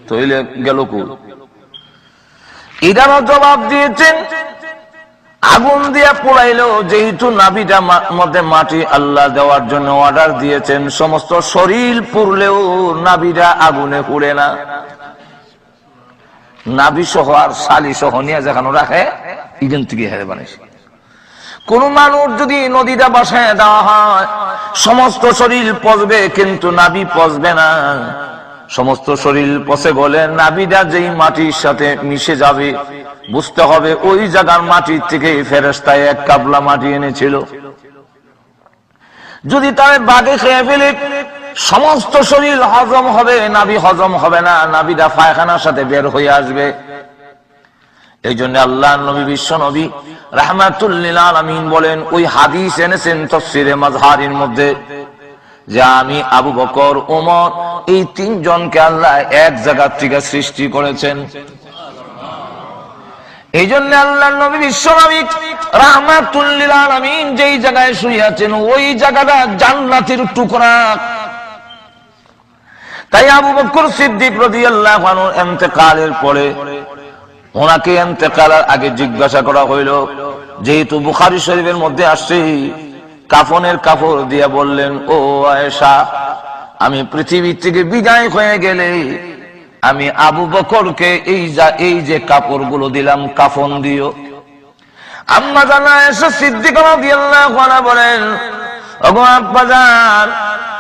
তইলে গেল কো। এটারও জবাব দিয়েছেন, আগুন দিয়া পোড়াইলো, যেহেতু নাভিটা মধ্যে মাটি আল্লাহ দেওয়ার জন্য অর্ডার দিয়েছেন, সমস্ত শরীর পুড়লেও নাভিটা আগুনে পুড়ে না। নাভি সহ আর শালি সহ নিয়ে যেখানে রাখে ইজন থেকে হেরে বানাইছে। কোন মানুষ যদি নদীটা বাসায় দেওয়া হয়, সমস্ত শরীর পচবে কিন্তু নাভি পচবে না। সমস্ত শরীর পচে গেলে নাভিটা যেই মাটির সাথে মিশে যাবে, বুঝতে হবে ওই জায়গার মাটির থেকে ফেরেশতায় এক কাবলা মাটি এনেছিল। যদি তার বাগে খেয়ে ফেলে সমস্ত শরীর হজম হবে, নাভি হজম হবে না, নাভিটা পায়খানার সাথে বের হয়ে আসবে। এই জন্য আল্লাহর নবী বিশ্ব নবী রাহমাতুল লিল আলামিন বলেন, ওই হাদিস এনেছেন তাফসীরে মাজহারির মধ্যে, যে আমি আবু বকর, ওমর, এই তিনজনকে আল্লাহ এক জায়গা থেকে সৃষ্টি করেছেন। এই জন্য আল্লাহর নবী বিশ্ব নবী রাহমাতুল লিল আলামিন যেই জায়গায় শুয়ে আছেন, ওই জায়গাটা জান্নাতের টুকরা। তাই আবু বকর সিদ্দিক রাদিয়াল্লাহু আনহু ইন্তেকালের পরে ওনাকে ইন্তেকালের আগে জিজ্ঞাসা করা হইল, যেহেতু বুখারী শরীফের মধ্যে আসছে, কাফনের কাপড় দিয়ে বললেন, ও আয়েশা, আমি পৃথিবী থেকে বিদায় হয়ে গেলে আমি আবু বকরকে এই যে কাপড়গুলো দিলাম কাফন দিও। আম্মা জান আয়েশা সিদ্দিকা রাদিয়াল্লাহু আনহা বলেন, ওগো আব্বাজান,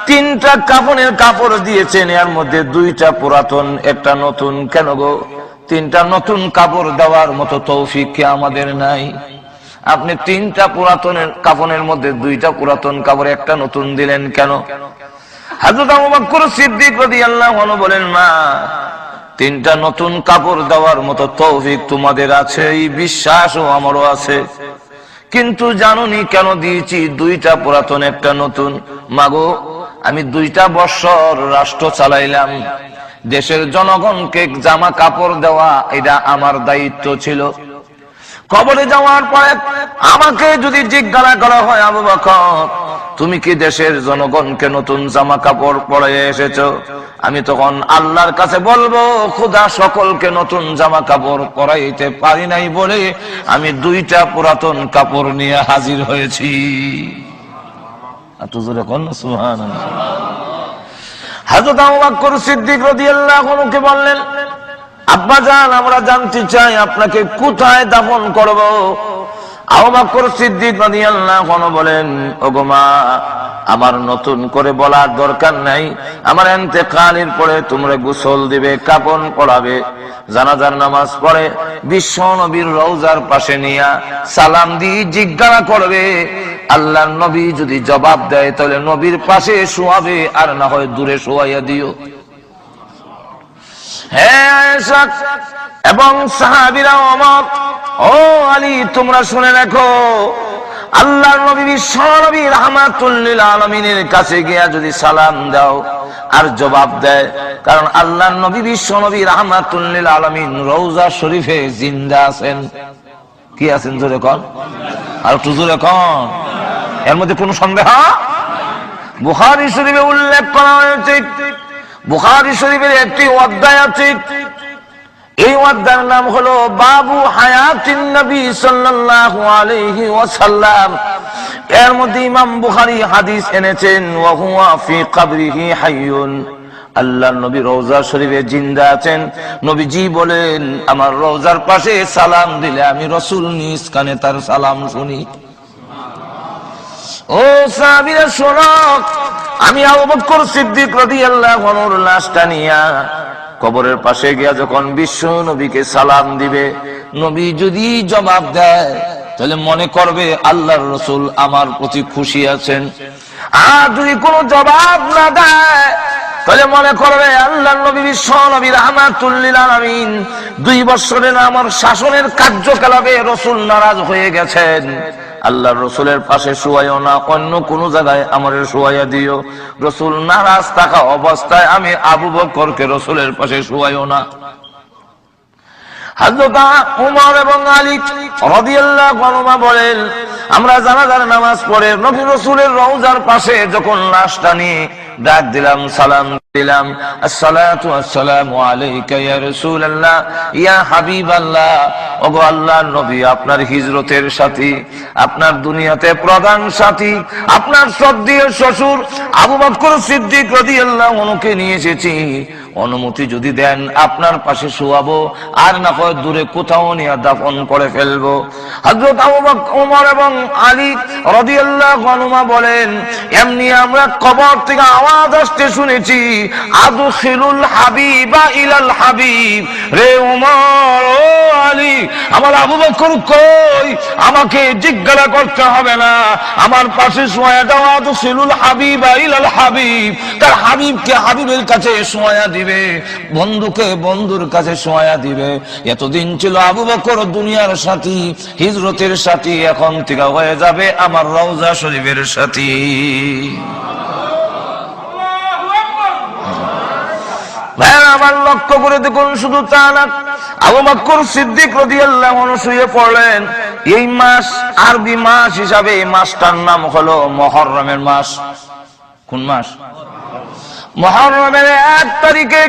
তিনটা কাফনের কাপড় দিয়েছেন, এর মধ্যে দুইটা পুরাতন, একটা নতুন। কেন গো? তিনটা নতুন কাপড় দেওয়ার মতো তৌফিক কি আমাদের নাই? আপনি তিনটা পুরাতনের কাফনের মধ্যে দুইটা পুরাতন কাপড়, একটা নতুন দিলেন কেন? হযরত আবু বকর সিদ্দিক রাদিয়াল্লাহু আনহু বলেন, মা, তিনটা নতুন কাপড় দেওয়ার মতো তৌফিক তোমাদের আছে, এই বিশ্বাসও আমারও আছে, কিন্তু জানোনি কেন দিয়েছি দুইটা পুরাতন একটা নতুন? মাগো, আমি 2টা বছর রাষ্ট্র চালাইলাম, দেশের জনগণকে জামা কাপড় দেওয়া এটা আমার দায়িত্ব ছিল। কবরে যাওয়ার পরে আমাকে যদি জিজ্ঞাসা করা হয়, আবু বকর, তুমি কি দেশের জনগণকে নতুন জামা কাপড় পরাইয়ে এসেছো? আমি তখন আল্লাহর কাছে বলবো, খোদা, সকলকে নতুন জামা কাপড় পরাইতে পারি নাই বলে আমি 2টা পুরাতন কাপড় নিয়ে হাজির হয়েছি। সুবহানাল্লাহ। হযরত আবু বকর সিদ্দিক রাদিয়াল্লাহু আনহু বললেন, আব্বাজান, আমরা জানতে চাই আপনাকে কোথায় দাফন করব? আবু বকর সিদ্দিক রাদিয়াল্লাহু আনহু বলেন, ওগো মা, আমার নতুন করে বলার দরকার নাই, আমার ইন্তেকালের পরে তোমরা গোসল দিবে, কাফন পরাবে, জানাজার নামাজ পড়ে বিশ্ব নবীর রওজার পাশে নিয়ে সালাম দিয়ে জিজ্ঞাসা করবে। আল্লাহর নবী যদি জবাব দেয় তাহলে নবীর পাশে শোয়াবে, আর না হয় দূরে শোয়াইয়া দিও। হ্যাঁ আয়েশা এবং সাহাবীরা, ওমর, ও আলী, তোমরা শুনে রাখো, আল্লাহর নবী বিশ্ব নবী রাহমাতুল লিল আলামিনের কাছে গিয়া যদি সালাম দাও আর জবাব দেয়, কারণ আল্লাহর নবী বিশ্ব নবী রাহমাতুল লিল আলামিন রওজা শরীফে জিন্দা আছেন। কি আছেন? জোরে কোন, আর একটু জোরে কোন। এর মধ্যে কোনো সন্দেহ? বুখারী শরীফে উল্লেখ করা হয়েছে, বুখারী শরীফের একটি অধ্যায় আছে, এই অধ্যায়ের নাম হলো বাবু হায়াতিন নবী সাল্লাল্লাহু আলাইহি ওয়াসাল্লাম। এর মধ্যে ইমাম বুখারী হাদিস এনেছেন, ওয়া হুয়া ফি কবরিহি হাইয়ুন, আল্লাহর নবী রওজা শরীফে জিন্দা আছেন। নবীজি বলেন, আমার রওজার পাশে সালাম দিলে আমি রাসূল নিজ কানে তার সালাম শুনি। ও সাহাবীরা শোনো, আমি আবু বকর সিদ্দিক রাদিয়াল্লাহু আনহুর লাশটা নিয়া কবরের পাশে গিয়া যখন বিশ্ব নবীকে সালাম দিবে, নবী যদি জবাব দেয় তাহলে মনে করবে আল্লাহর রাসূল আমার প্রতি খুশি আছেন। আর যদি কোনো জবাব না দেয় তাহলে মনে করবে আল্লাহর নবী বিশ্ব নবী রাহমাতুল লিল আলামিন 2 বছরের আমার শাসনের কার্যকলাপে রাসূল নারাজ হয়ে গেছেন। আল্লাহর রাসূলের পাশে শুয়াইও না, অন্য কোন জায়গায় আমারে শুয়াইয়া দিও। রাসূল নারাজ থাকা অবস্থায় আমি আবু বকরকে রাসূলের পাশে শুয়াইও না। হযরত ওমর এবং আলী রাদিয়াল্লাহু আনহুমা বলেন, আমরা জানাজার নামাজ পড়ে নবী রাসূলের রওজার পাশে যখন লাশটা নিয়ে ডাক দিলাম, সালাম আসসালাতু ওয়াসসালামু আলাইকা ইয়া রাসূলুল্লাহ ইয়া হাবিবাল্লাহ। ওগো আল্লাহর নবী, আপনার হিজরতের সাথী, আপনার দুনিয়াতে প্রধান সাথী, আপনার শ্রদ্ধেয় শ্বশুর আবু বকর সিদ্দিক রাদিয়াল্লাহু আনহুকে নিয়ে এসেছি। অনুমতি যদি দেন আপনার পাশে শোয়াবো, আর না হয় দূরে কোথাও নিয়ে দাফন করে ফেলবো। হযরত আবু বকর, ওমর এবং আলী রাদিয়াল্লাহু আনহুমা বলেন, এমনি আমরা কবর থেকে আওয়াজ আসতে শুনেছি, আদখিলুল হাবিবা ইলাল হাবিব। রে ওমর, ও আলী, আমার আবু বকর কই? আমাকে জিজ্ঞাসা করতে হবে না, আমার পাশে শোয়া দাও। আদখিলুল হাবিবা ইলাল হাবিব, তার হাবিবকে হাবিবের কাছে শোয়া দিবে, বন্ধুকে বন্ধুর কাছে শোয়া দিবে। এতদিন ছিল আবু বকর দুনিয়ার সাথী, হিজরতের সাথী, এখন থেকে হয়ে যাবে আমার রওজা শরীফের সাথী। আমার লক্ষ্য করে দেখুন, শুধু তা না, আবু বকর সিদ্দিক রাদিয়াল্লাহু আনহু শুয়ে পড়লেন। এই মাস আরবি মাস হিসাবে এই মাসটার নাম হলো মুহররমের মাস। কোন মাস? মুহররমের 1 তারিখে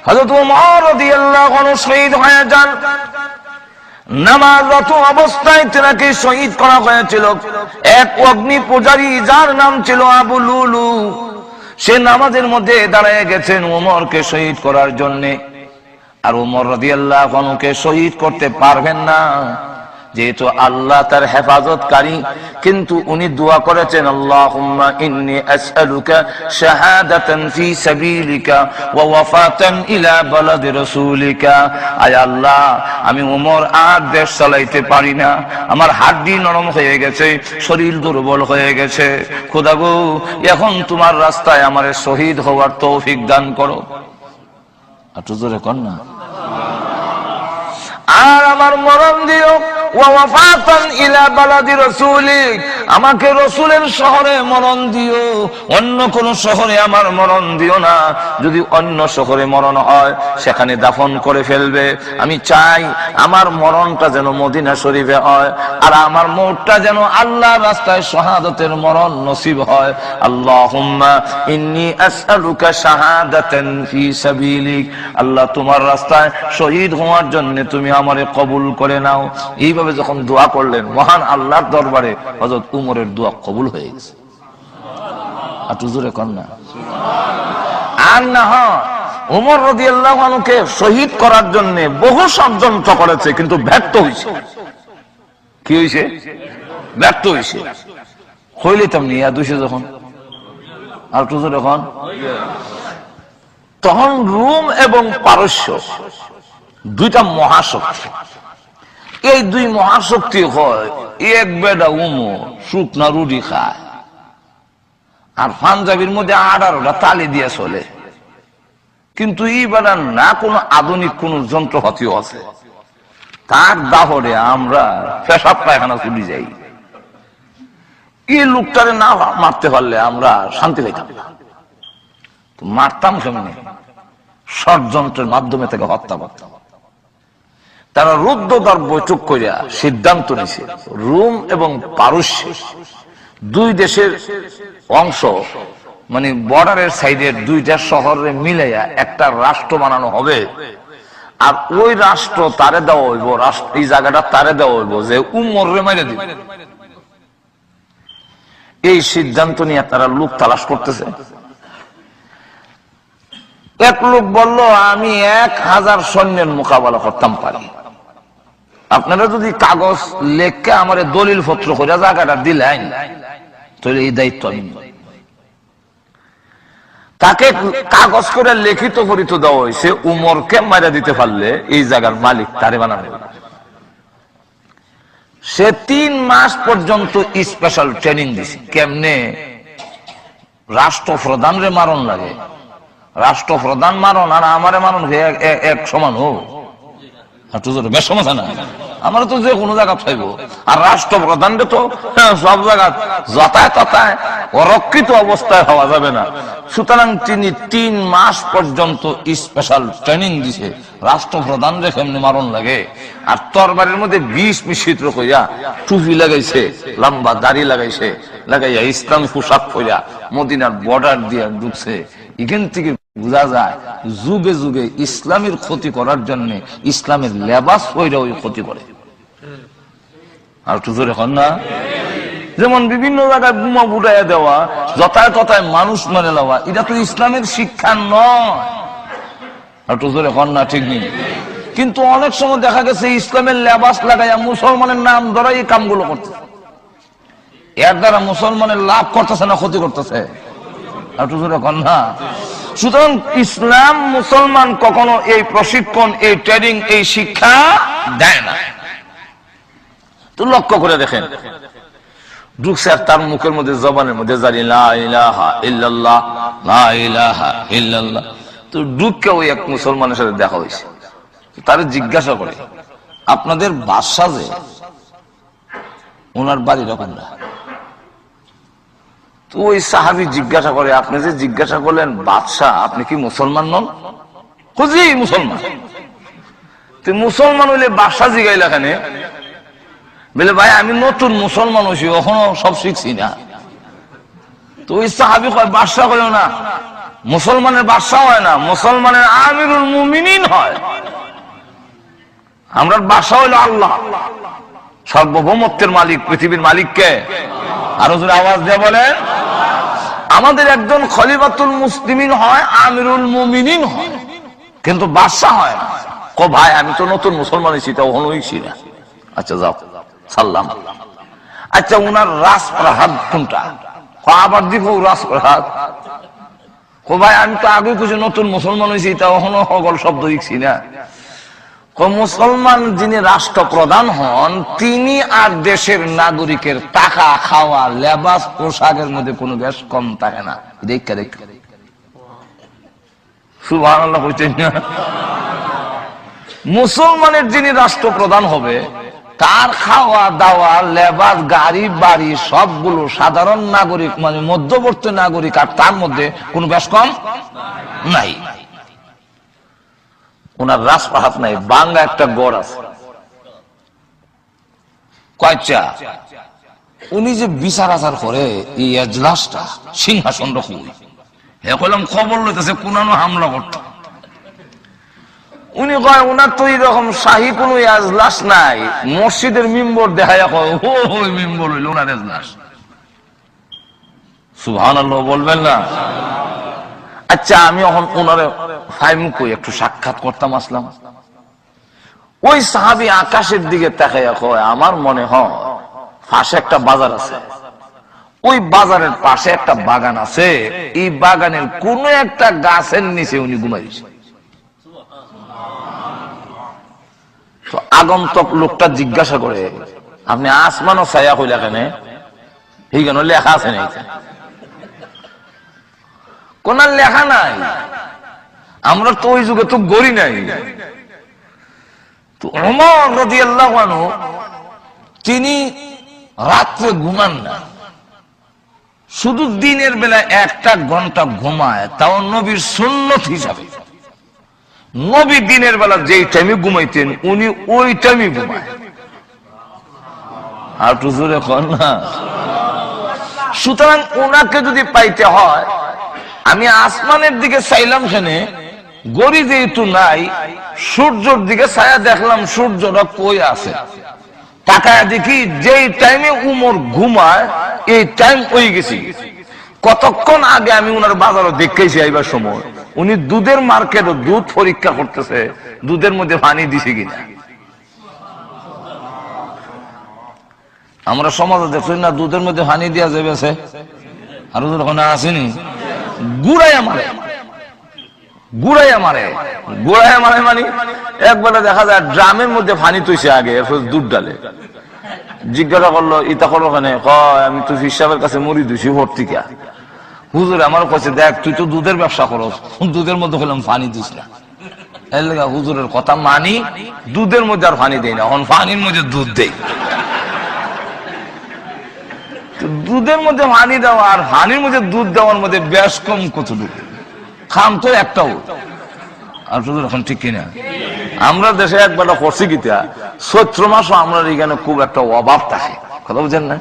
হযরত ওমর রাদিয়াল্লাহু আনহু শহীদ হয়ে যান। নামাজরত অবস্থায় তাকে শহীদ করা হয়েছিল এক অগ্নি পূজারী, যার নাম ছিল আবু লুলু। সে নামাজের মধ্যে দাঁড়িয়ে গেছেন ওমরকে শহীদ করার জন্য। আর ওমর রাদিয়াল্লাহু আনহুকে শহীদ করতে পারবেন না, যেহেতু আল্লাহ তার হেফাজতকারী। কিন্তু উনি দোয়া করেছেন, আল্লাহুম্মা ইন্নী আসআলুকা শাহাদাতান ফি সাবিলিকা ওয়া ওয়াফাতান ইলা বালাদি রাসূলিকা। আয় আল্লাহ, আমি ওমর আর দেশ চালাইতে পারি না, আমার হাড়ি নরম হয়ে গেছে, শরীর দুর্বল হয়ে গেছে। খোদা গো, এখন তোমার রাস্তায় আমারে শহীদ হওয়ার তৌফিক দান করো। একটু জোরে কর না। আর আমার মরণ দিও, আমাকে রসুলের শহরে মরণ দিও, অন্য কোন শহরে আমার মরণ দিও না। যদি অন্য শহরে মরণ হয় সেখানে দাফন করে ফেলবে। আমি চাই আমার মরণটা যেন মদিনা শরীফে হয়, আর আমার মরণটা যেন আল্লাহর রাস্তায় শাহাদাতের মরণ নসিব হয়। আল্লাহুম্মা ইন্নী আসআলুকা শাহাদাতান ফি সাবিলিক। আল্লাহ, তোমার রাস্তায় শহীদ হওয়ার জন্য তুমি আমারে কবুল করে নাও। এইভাবে যখন দোয়া করলেন, মহান আল্লাহর দরবারে হযরত উমরের দোয়া কবুল হয়ে গেছে। আর জোরে কর না। আর না হয় উমর রাদিয়াল্লাহু আনহুকে শহীদ করার জন্য বহু ষড়যন্ত্র করেছে, কিন্তু ব্যর্থ হয়েছে। কি হয়েছে? ব্যর্থ হয়েছে। হইলিতাম নিয়া 200 যখন, আর জোরে কর। তখন রোম এবং পারস্য দুইটা মহাশক্তি। এই দুই মহাশক্তি হয়, এক বেডা উমর শুকনা রুটি খায়, আর পাঞ্জাবির মধ্যে 18টা তালি দিয়ে চলে। কিন্তু এই বেড়া না কোনো আধুনিক কোন যন্ত্রপাতিও আছে, তার দাহরে আমরা পেশাব পায়খানা চলে যাই। এই লোকটারে না মারতে পারলে আমরা শান্তি পাইতাম না। মারতাম কেমনে? ষড়যন্ত্রের মাধ্যমে তাকে হত্যা করতাম। তারা রুদ্ধদ্বার বৈঠক করিয়া সিদ্ধান্ত নিছে, রোম এবং পারস্য দুই দেশের অংশ, মানে বর্ডারের সাইডের দুইটা শহরে মিলাইয়া একটা রাষ্ট্র বানানো হবে। আর ওই রাষ্ট্র তারে দেওয়া হইব, এই জায়গাটা তারে দেওয়া হইব যে উমরে মাইরে দিবে। এই সিদ্ধান্ত নিয়ে তারা লোক তালাশ করতেছে। এক লোক বলল, আমি 1000 সৈন্যের মোকাবেলা করতাম পারি। আপনারা যদি কাগজ লেখকে আমার দলিল পত্র করে জায়গাটা দিলেন, তাহলে এই দায়িত্ব আমি। তাকে কাগজ করে লিখিত করিত দেওয়া হয়েছে, উমরকে মারা দিতে পারলে এই জায়গার মালিক তারে বানাবে। সে 3 মাস পর্যন্ত স্পেশাল ট্রেনিং দিছে, কেমনে রাষ্ট্রপ্রধানরে মারণ লাগে। রাষ্ট্রপ্রধান মারণ আর আমারে মারণ এক সমান হোক, বেশ সমস্যা না। আমরা তো যে কোনো জায়গা পাইব, আর রাষ্ট্রপ্রধানকে তো সব জায়গা যথায় তথায় অরক্ষিত অবস্থায় হওয়া যাবে না। সুতরাং তিনি 3 মাস পর্যন্ত স্পেশাল ট্রেনিং দিছে রাষ্ট্রপ্রধানরে কেমনি মারণ লাগে। আর তরবারির মধ্যে বিষ মিশ্রিত কইয়া টুপি লাগাইছে, লম্বা দাড়ি লাগাইছে, লাগাইয়া ইসলামী পোশাক পরিয়া মদিনার বর্ডার দিয়া ঢুকছে। এখান থেকে বোঝা যায় যুগে যুগে ইসলামের ক্ষতি করার জন্য ইসলামের লেবাস ওইটা ওই ক্ষতি করে। আর একটু জোরে এখন না, যেমন বিভিন্ন জায়গায় বোমা ফুটাইয়া দেওয়া, যথায় তথায় মানুষ মেরে নেওয়া, এটা তো ইসলামের শিক্ষা নয়। আর একটু জোরে এখন না, ঠিক নেই। কিন্তু অনেক সময় দেখা গেছে ইসলামের লেবাস লাগাইয়া মুসলমানের নাম ধরা এই কামগুলো করতেছে। এর দ্বারা মুসলমানের লাভ করতেছে না ক্ষতি করতেছে? আর একটু জোরে এখন না। সুতরাং ইসলাম মুসলমান কখনো এই প্রশিক্ষণ, এই ট্রেনিং, এই শিক্ষা দেয় না। তো লক্ষ্য করে দেখেন, ঢুকছে আর তার মুখের মধ্যে, জবানের মধ্যে জানি লা ইলাহা ইল্লাল্লাহ, লা ইলাহা ইল্লাল্লাহ। তো ঢুকে ওই এক মুসলমানের সাথে দেখা হয়েছে, তারে জিজ্ঞাসা করে, আপনাদের বাদশা যে, ওনার বাড়ি রকম না? তো ওই সাহাবী জিজ্ঞাসা করে, আপনি যে জিজ্ঞাসা করলেন বাদশা, আপনি কি মুসলমান নন? খুঁজি মুসলমান। তুই মুসলমান হইলে বাদশা জিগাইলা কেন? বলে ভাই আমি নতুন মুসলমান হয়েছি, এখনো সব শিখছি না। তো ওই সাহাবী কয়, বাদশা কইও না, মুসলমানের বাদশা হয় না, মুসলমানের আমিরুল মুমিনিন হয়। আমরা বাদশা হইল আল্লাহ, সার্বভৌমত্বের মালিক, পৃথিবীর মালিক কে? আরো জোরে আওয়াজ দিয়ে বলেন। আমাদের একজন খলিফাতুল মুসলিমিন হয়, আমিরুল মুমিনিন হয়, কিন্তু বাদশা হয় না। কো ভাই আমি তো নতুন মুসলমান হয়েছি, তা ওখানে হইছি না। আচ্ছা যাও, সাল্লাম। আচ্ছা উনার রাজপ্রাসাদ কোনটা? আবার দিব রাজপ্রাসাদ। কো ভাই আমি তো আগে কিছু নতুন মুসলমান হয়েছি, তা ওখানে হগল শব্দ শিখছি না। মুসলমান যিনি রাষ্ট্রপ্রধান হন, তিনি আর দেশের নাগরিকের টাকা, খাওয়া, লেবাস, পোশাকের মধ্যে কোনো বেশ কম থাকে না। দেখা দেখ সুবহানাল্লাহ হইতেন না? মুসলমানের যিনি রাষ্ট্রপ্রধান হবে, তার খাওয়া দাওয়া, লেবাস, গাড়ি বাড়ি সবগুলো সাধারণ নাগরিক, মানে মধ্যবর্তী নাগরিক, আর তার মধ্যে কোনো বেশ কম নাই। ওনার রাজপ্রাসাদ নাই, বাংলা একটা গড় আছে। কয়টা? উনি যে বিচার আচার করে, এই এজলাসটা, সিংহাসন রকম। এখন খবর লইতেছে কোনানো হামলা করত। উনি কয় ওনার তো এইরকম শাহী কোন এজলাস নাই, মসজিদের মিম্বর দেখাইয়া কয় ওই মিম্বর হইল ওনার এজলাস। সুবহানাল্লাহ বলবেন না? আচ্ছা আমি এখন ওনার একটু সাক্ষাৎ করতাম, আসলাম। ওই সাহাবী আকাশের দিকে তাকাইয়া কয়, আমার মনে হয় পাশে একটা বাজার আছে, ওই বাজারের পাশে একটা বাগান আছে, এই বাগানের কোন একটা গাছের নিচে উনি ঘুমাইছে। আগন্তক লোকটা জিজ্ঞাসা করে, আপনি আসমানও ছায়া কইলা কেন? এই কেন লেখা আছে না? কোন লেখা নাই, আমরা তো ওই যুগে তো গড়ি নাই। তো ওমর রাদিয়াল্লাহু আনহু তিনি রাত্রে ঘুমান না, শুধু দিনের বেলা 1 ঘন্টা ঘুমায়, তাও নবীর সুন্নত হিসাবে। নবী দিনের বেলা যেই টাইমে ঘুমাইতেন, উনি ওই টাইমে ঘুমায়। আর একটু জোরে কর না। সুতরাং ওনাকে যদি পাইতে হয়, আমি আসমানের দিকে চাইলাম, সেনে গড়ি যেহেতু নাই, সূর্যের দিকে ছায়া দেখলাম, সূর্যটা কই আছে। তাকায় দেখি যেই টাইমে উমর ঘুমায়, এই টাইম হয়ে গেছি। কতক্ষণ আগে আমি উনার বাজারও দেখেছি, আইবার সময় উনি দুধের মার্কেটে দুধ পরীক্ষা করতেছে, দুধের মধ্যে পানি দিছে কিনা। আমরা সমাজে দেখছি না, দুধের মধ্যে পানি দিয়া যাবে, আর ওখানে আসেনি, গুড়াইয়া মারে, গুড়াইয়া মারে, গুড়াইয়া মারে। মানে একবারে দেখা যায় ড্রামের মধ্যে পানি তৈছে আগে, এরপর দুধ ডালে। জিজ্ঞাসা করলো, ইতা করো ওখানে? আমি তো হিসাবের কাছে মরি দিছি ভর্তিকা। হুজুর আমার কাছে, দেখ তুই তো দুধের ব্যবসা করো, দুধের মধ্যে হলাম পানি দিস না। এর লেগে হুজুরের কথা মানি, দুধের মধ্যে আর পানি দেই না, এখন পানির মধ্যে দুধ দেই। দুধের মধ্যে পানি দেওয়া আর পানির মধ্যে দুধ দেওয়ার মধ্যে বেশ কম কতটুকু, খাম তো একটাও। আর শুধু এখন ঠিক কিনা? আমরা দেশে একবার করছি কিতা, চৈত্র মাসও আমরা এখানে খুব একটা অভাব থাকে, কথা বুঝেন না?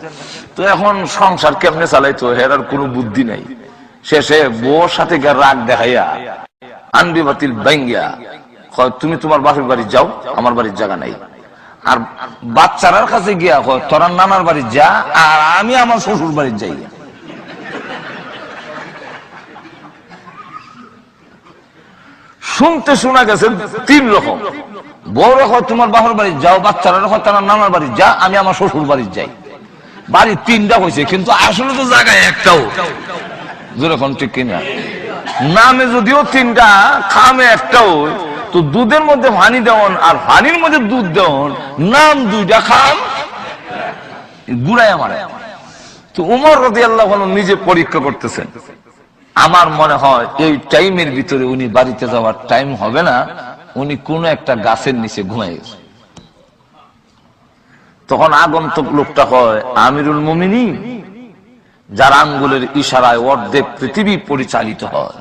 তো এখন সংসার কেমনে চালাইতো, এর আর কোনো বুদ্ধি নাই। শেষে বউর সাথে রাগ দেখাইয়া আনবি বাতিল বাইঙ্গিয়া তুমি তোমার বাপের বাড়ি যাও, আমার বাড়ির জায়গা নাই। আর বাচ্চারার কাছে গিয়া তোরা নানার বাড়ি যা, আর আমি আমার শ্বশুর বাড়ি যাই। শুনতে শোনা গেছে তিন রকম। বড় হয় তোমার বাপের বাড়ি যাও, বাচ্চারা হয় তারা নানার বাড়ি যা, আমি আমার শ্বশুর বাড়ি যাই। বাড়ি তিনটা হয়েছে, কিন্তু আসলে তো জায়গায় একটাও। যেরকম ঠিক কিনা? নামে যদিও তিনটা, খামে একটাও। তো দুধের মধ্যে পানি দেওয়ান আর পানির মধ্যে দুধ দেওয়ান, নাম দুইটা, খাম গুড়ায় মারে। তো উমর রাদিয়াল্লাহু আনহু নিজে পরীক্ষা করতেছেন। আমার মনে হয় এই টাইমের ভিতরে উনি বাড়িতে যাওয়ার টাইম হবে না, উনি কোন একটা গাছের নিচে ঘুমাই গেছে। তখন আগন্তুক লোকটা হয় আমিরুল মুমিনিন, যার আঙ্গুলের ইশারায় অর্ধেক পৃথিবী পরিচালিত হয়,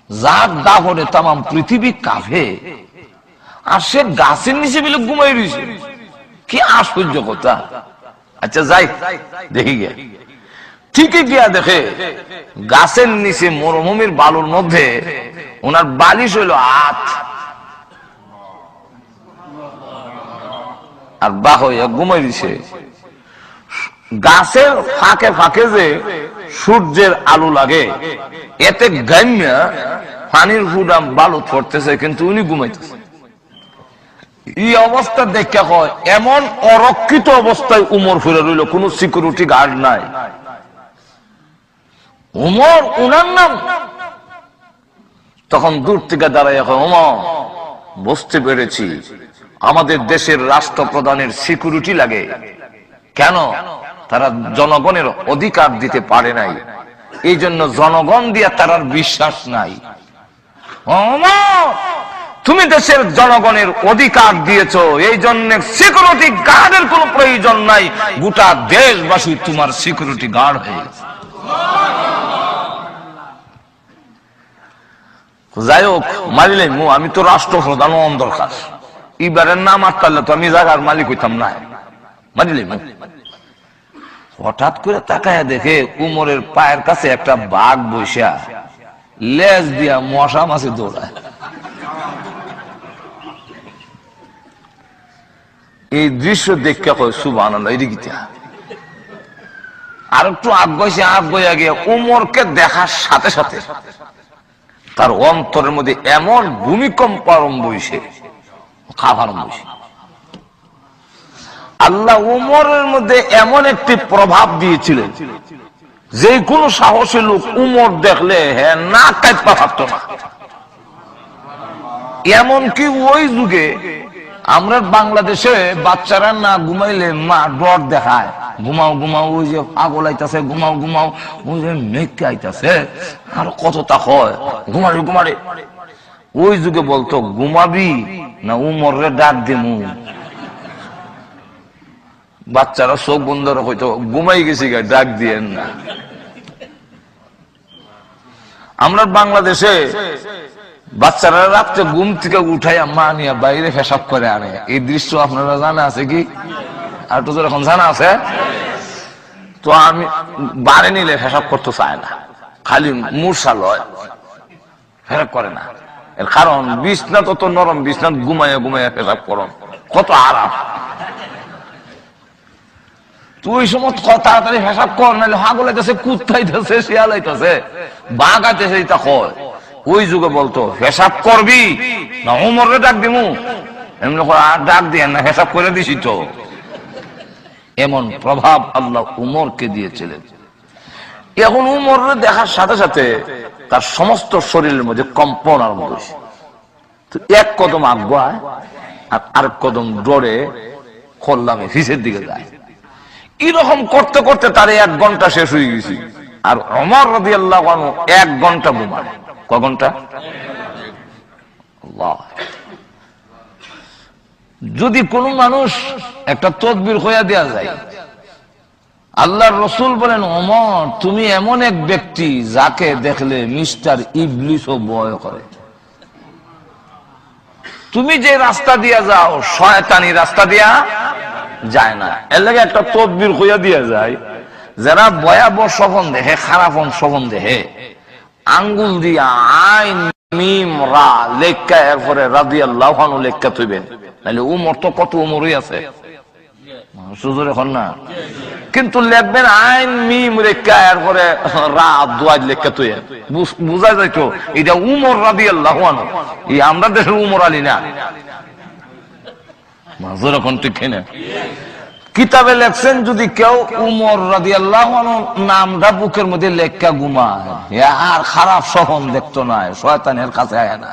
যার দাহনে তাম পৃথিবী কাঁপে, আর সে গাছের নিচে বিলে ঘুমাই রয়েছে। কি আশ্চর্য কথা! আচ্ছা যাই দেখি গিয়া। ঠিকই গিয়া দেখে গাছের নিচে মরুভূমির বালুর মধ্যে ওনার বালিশ হইল হাত, আর বাহ হইয়া ঘুমাই দিছে। গাছের ফাঁকে ফাঁকে যে সূর্যের আলো লাগে, এতে গাইমা পানির ফুডাম বালু পড়তেছে, কিন্তু উনি ঘুমাইতেছে। এই অবস্থা দেখা হয় এমন অরক্ষিত অবস্থায় উমর ফিরে রইল, কোন সিকিউরিটি গার্ড নাই। উমর উনার নাম। তখন দূর থেকে দাঁড়ায় উমর, বুঝতে পেরেছি আমাদের দেশের রাষ্ট্রপ্রধানের সিকিউরিটি লাগে। কেন? তারা জনগণের অধিকার দিতে পারে নাই, এই জন্য জনগণ দিয়ে তার বিশ্বাস নাই। তুমি দেশের জনগণের অধিকার দিয়েছো, এই জন্য সিকিউরিটি গার্ডের কোন প্রয়োজন নাই, গোটা দেশবাসী তোমার সিকিউরিটি গার্ড হয়ে গেছে। যাই হোক, মারিলে আমি তো রাষ্ট্রপ্রধান দরকার, এবারের নাম আটকালে তো আমি জায়গার মালিক হইতাম না। মারিলে হঠাৎ করে তাকায় দেখে উমরের পায়ের কাছে একটা বাঘ বসা লেজ দিয়া মশা মাছে দৌড়ায়। এই দৃশ্য দেখে কয় সুবহানাল্লাহ, এদিকে আর একটু আগে গিয়ে উমরকে দেখার সাথে সাথে তার অন্তরের মধ্যে এমন ভূমিকম্প আরম্ভ হয়েছে, আল্লাহ উমরের মধ্যে এমন একটি প্রভাব দিয়েছিলেন, যে কোনো সাহসী লোক উমর দেখলে হ্যাঁ না কাঁপা থাকতো না। এমনকি ওই যুগে আমরা বাংলাদেশে বাচ্চারা না ঘুমাইলে মা ডর দেখায়, ঘুমাও ঘুমাও, ওই যে পাগল আইতাছে, ঘুমাও ঘুমাও, ওই যে মেঘকে আইতাছে, আর কতটা হয়, ঘুমারে ঘুমারে। ওই যুগে বলতো ঘুমাবি না উমরে ডাক দিমু। বাচ্চারা চোখ বন্ধ হইতো, ঘুমাই গেছি ডাক দিয়েন না। আমরা বাংলাদেশে বাচ্চারা রাত্রে ঘুম থেকে উঠাইয়া মা নিয়ে বাইরে পেশাব করে আনে, এই দৃশ্য আপনারা জানা আছে কি? আর তো যখন জানা আছে, তো আমি বাড়ি নিলে পেশাব করতে চায় না, খালি মূর্ছা লয়, পেশাব করে না। এর কারণ বিছনা তত নরম, বিছনা ঘুমাইয়া ঘুমাইয়া পেশাব করন, কত আরাম। তুই সময় তাড়াতাড়ি পেশাব কর, নাহলে হাগল আইতেছে, কুত্তা আইতেছে, শিয়াল আইতেছে, বাঘ আইতেছে, এটা কয়। ওই যুগে বলতো পেশাব করবি না উমরে ডাক দিমু, এমনি আর ডাক দিয়ে না, পেশাব করে দিছি তো। এমন প্রভাব আল্লাহ উমরকে দিয়েছিলেন। এখন উমরে দেখার সাথে সাথে তার সমস্ত শরীরের মধ্যে কম্পন আরম্ভ হয়েছে। এক কদম আগুয়ায় আর আরেক কদম ডরে খোল্লামে ফিসের দিকে যায়। এরকম করতে করতে তার 1 ঘন্টা শেষ হয়ে গেছে। আর ওমর রাদিয়াল্লাহু আনহু 1 ঘন্টা ঘুমায়। কয় ঘন্টা? আল্লাহ। যদি কোন মানুষ একটা তদবির হইয়া দেয়া যায়, আল্লাহর রাসূল বলেন, ওমর তুমি এমন এক ব্যক্তি যাকে দেখলে মিস্টার ইবলিসও ভয় করে। তুমি যে রাস্তা দিয়া যাও, শয়তানি রাস্তা দিয়া যায় না। এর লাগে একটা তদবির হইয়া দিয়া যায় যারা ভয়াবহ স্বপন দেখে, খারাপ স্বপন দেখে, আঙ্গুল দিয়া আইন মিম রা লেখা এরপরে রাদিয়াল্লাহু আনহু লেখা থইবেন, নাহলে উমর তো কত উমরই আছে সুজুর এখন না, কিন্তু লিখবেন আইন মিম রেখা এরপরে রা দুয়াই লেখা থইবেন, বুঝা যাইতো এটা উমর রাদিয়াল্লাহু আনহু, এই আমরা দেশের উমর আলী না। মাজুর এখন ঠিক না, কিতাবে লেখছেন যদি কেউ উমর রাদিয়াল্লাহু আনহু নামটা বুকের মধ্যে লেখা ঘুমায়, আর খারাপ স্বপ্ন দেখতো না, শয়তানের কাছে আয় না।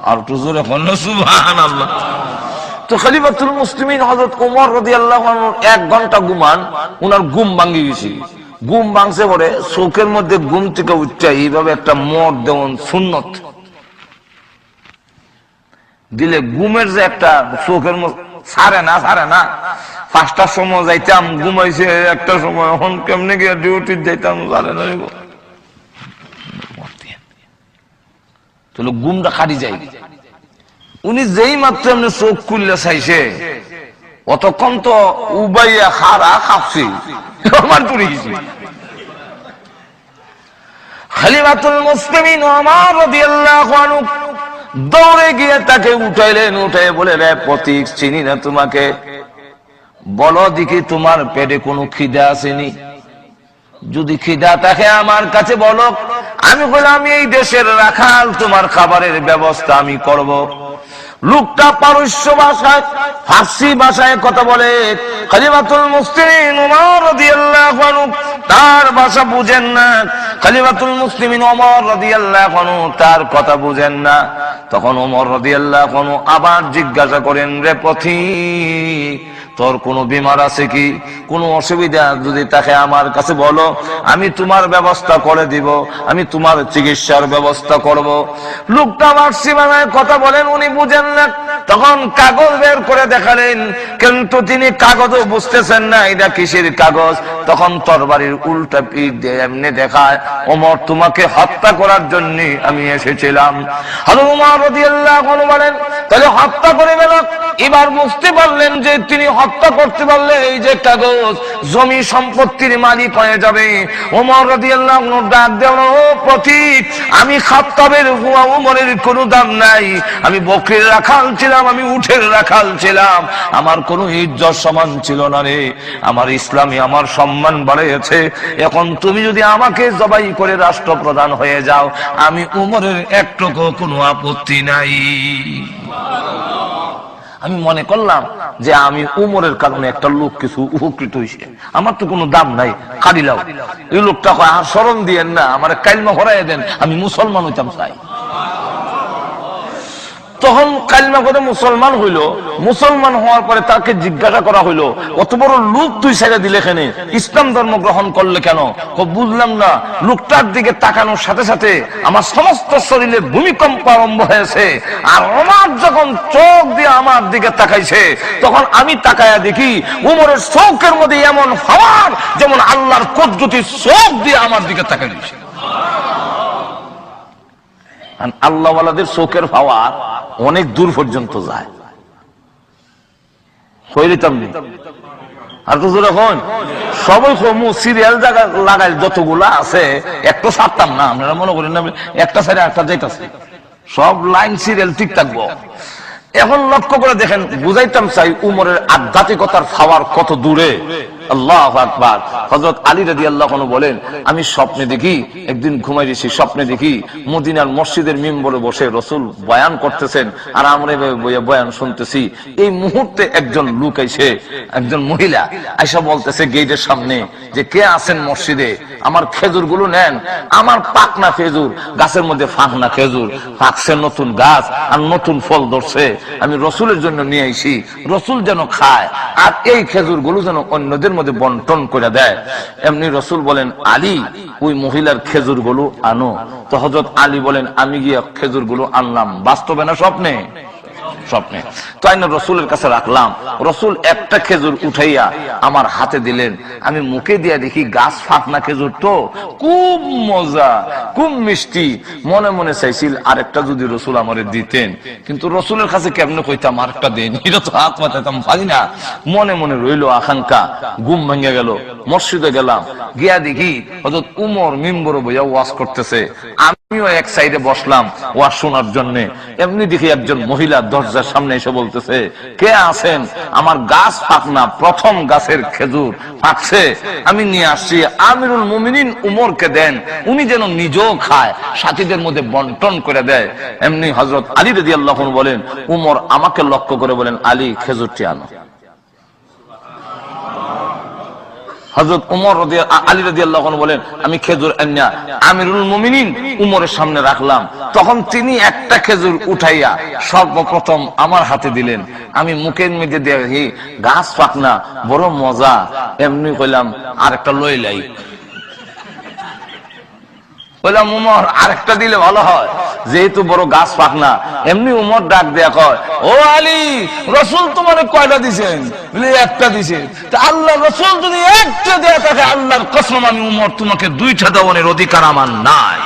আর একটু জোরে বলুন সুবহানাল্লাহ। তো খলিফাতুল মুসলিমিন হযরত ওমর রাদিয়াল্লাহু আনহু 1 ঘন্টা ঘুমান, উনার ঘুম ভাঙি গেছে। ঘুম ভাঙছে পরে চোখের মধ্যে ঘুম থেকে উঠে এইভাবে একটা মদ দেওয়ান সুন্নত দিলে ঘুমের যে একটা চোখের মধ্যে সারে না 5টার সময় যাইতাম, ঘুমাইছে 1টার সময়, এখন কেমনে গিয়ে ডিউটি যাইতাম সারে না, ঘুমটা খাটি যাই। উনি যেই মাত্র এমনি চোখ খুললে চাইছে, অতক্ষণ তো উবাইয়া খারা খাপছি আমার পড়ে গেছি। খলিফাতুল মুসলিমিন ওমর রাদিয়াল্লাহু আনহু দৌড়ে গিয়ে তাকে উঠাইলেন, উঠে বলে, রে প্রতীক, চিনি না তোমাকে, বলো দেখি তোমার পেটে কোনো খিদা আসেনি? যদি খিদা থাকে আমার কাছে বলো, আমি বললাম আমি এই দেশের রাখাল, তোমার খাবারের ব্যবস্থা আমি করব। লোকটা পারস্য ভাষায়, ফার্সি ভাষায় কথা বলে। খলিফাতুল মুসলিমিন ওমর রাদিয়াল্লাহু আনহু তার ভাষা বুঝেন না, খলিফাতুল মুসলিমিন ওমর রাদিয়াল্লাহু আনহু তার কথা বুঝেন না। তখন ওমর রাদিয়াল্লাহু আনহু আবার জিজ্ঞাসা করেন, রে পথিক, তোর কোনো বিমার আছে কি? কোনো অসুবিধা যদি থাকে আমার কাছে বলো, আমি তোমার ব্যবস্থা করে দিব, আমি তোমার চিকিৎসার ব্যবস্থা করব। লোকটা ফার্সি ভাষায় কথা বলেন, উনি বুঝেন না। তখন কাগজ বের করে দেখালেন, কিন্তু তিনি কাগজও বুঝতেছেন না এটা কিসের কাগজ। তখন তরবারির উল্টা পিঠ দিয়ে এমনি দেখায়, ওমর তোমাকে হত্যা করার জন্য আমি এসেছিলাম। হযরত ওমর রাদিয়াল্লাহু আনহু বলেন, তাহলে হত্যা করে গেল। এবার বুঝতে পারলেন যে তিনি হত্যা করতে পারলে এই যে কাগজ, জমি সম্পত্তির মালিক হয়ে যাবে। ওমর রাদিয়াল্লাহু আনহু ডাক দেন, ও পথিক, আমি খাত্তাবের হুয়া ওমরের কোনো দাম নাই। আমি বকরির রাখাল ছিলাম, আমি উটের রাখাল ছিলাম, আমার কোনো ইজ্জত সমান ছিল না রে। আমার ইসলামে আমার সম্মান বাড়িয়েছে। এখন তুমি যদি আমাকে জবাই করে রাষ্ট্রপ্রধান হয়ে যাও, আমি উমরের একটুকু কোনো আপত্তি নাই। আমি মনে করলাম যে আমি উমরের কারণে একটা লোক কিছু উপকৃত হয়েছে, আমার তো কোনো দাম নাই, কাঁদিলাও। এই লোকটা কয়, আর শরম দিয়েন না, আমার কালমা হরাই দেন, আমি মুসলমান হইতাম চাই। তখন কালমা করে মুসলমান হইল। মুসলমান হওয়ার পরে তাকে জিজ্ঞাসা করা হইল, অত বড় লোক তুই ছেড়ে দিলে কেন, ইসলাম ধর্ম গ্রহণ করলে কেন? বুঝলাম না। লোকটার দিকে তাকানোর সাথে সাথে আমার সমস্ত শরীরে ভূমিকম্প আরম্ভ হয়েছে। আর ওমর যখন চোখ দিয়ে আমার দিকে তাকাইছে, তখন আমি তাকায়া দেখি উমরের চোখের মধ্যে এমন পাওয়ার, যেমন আল্লাহর কুদরতি চোখ দিয়ে আমার দিকে তাকাইছে। আল্লাহ ওয়ালাদের চোখের পাওয়ার অনেক দূর পর্যন্ত যায়। আর তো যখন সবাই সিরিয়াল জায়গা লাগাই যতগুলা আছে, একটা ছাড়তাম না, আপনারা মনে করেন না একটা সাইডে একটা যাইতাছে, সব লাইন সিরিয়াল ঠিক থাকবো। এখন লক্ষ্য করে দেখেন, বুঝাইতাম চাই উমরের আধ্যাত্মিকতার পাওয়ার কত দূরে। আল্লাহু আকবার। হযরত আলী রাদিয়াল্লাহু আনহু বলেন, আমি স্বপ্নে দেখি, একদিন ঘুমাইছি, স্বপ্নে দেখি মদিনার মসজিদের মিম্বরে বসে রাসূল বয়ান করতেছেন, আর আমরা বয়ান শুনতেছি। এই মুহূর্তে একজন লোক আইছে, একজন মহিলা আয়েশা বলতেছে গেটের সামনে যে, কে আছেন মসজিদে? আমার খেজুর গুলো নেন। আমার পাকনা খেজুর, গাছের মধ্যে ফাঁকনা খেজুর, ফাঁকছে নতুন গাছ আর নতুন ফল ধরছে, আমি রসুলের জন্য নিয়ে আইছি, রসুল যেন খায়, আর এই খেজুর গুলো যেন অন্যদের মধ্যে বন্টন করে দেয়। এমনি রসুল বলেন, আলী ওই মহিলার খেজুর গুলো আনো। তো হযরত আলী বলেন, আমি গিয়ে খেজুর গুলো আনলাম। বাস্তবে না স্বপ্নে? স্বপ্নে। তো আইনা রসুলের কাছে রাখলাম, রসুল একটা খেজুর উঠাইয়া আমার হাতে দিলেন, আমি মুখে দিয়া দেখি গাছ ফাঁকনা খেজুর, তো খুব মজা, খুব মিষ্টি। মনে মনে চাইছিল আরেকটা যদি রসুল আমারে দিতেন, কিন্তু রসুলের কাছে কেমনে কইতাম আরেকটা দেন, এটা তো হাত মাথাইতাম পারি না। মনে মনে রইল আকাঙ্ক্ষা, ঘুম ভেঙে গেল। মসজিদে গেলাম, গিয়া দেখি হযরত উমর মিম্বরে বইয়া ওয়াজ করতেছে, আমিও এক সাইডে বসলাম ওয়াজ শোনার জন্য। এমনি দেখি একজন মহিলা দরজার সামনে এসে বলতেছে, কে আছেন? আমার গাছ ফাঁকনা, প্রথম গাছের খেজুর ফাঁকছে, আমি নিয়ে আসছি, আমিরুল মুমিনিন উমরকে দেন, উনি যেন নিজেও খায়, সাথীদের মধ্যে বন্টন করে দেয়। এমনি হযরত আলী রাদিয়াল্লাহু আনহু বলেন, উমর আমাকে লক্ষ্য করে বলেন, আলী খেজুরটি আনো। হযরত উমর আলী রাদিয়াল্লাহু আনহু বলেন, আমি খেজুর আনিয়া আমিরুল মুমিনিন উমরের সামনে রাখলাম। তখন তিনি একটা খেজুর উঠাইয়া সর্বপ্রথম আমার হাতে দিলেন। আমি মুখের মধ্যে দেখি গাছ পাকনা, বড় মজা। এমনি কইলাম আরেকটা লইলাই। বললাম উমর আরেকটা দিলে ভালো হয়, যেহেতু বড় গাছ পাকনা। এমনি উমর ডাক দেয়া কয়, ও আলী, রসুল তোমার কয়টা দিছেন? বলে একটা দিছে। আল্লাহ রসুল যদি একটা দেয়া থাকে, আল্লাহর কসম আমি উমর তোমাকে দুইটা দেওয়ার অধিকার আমার নাই।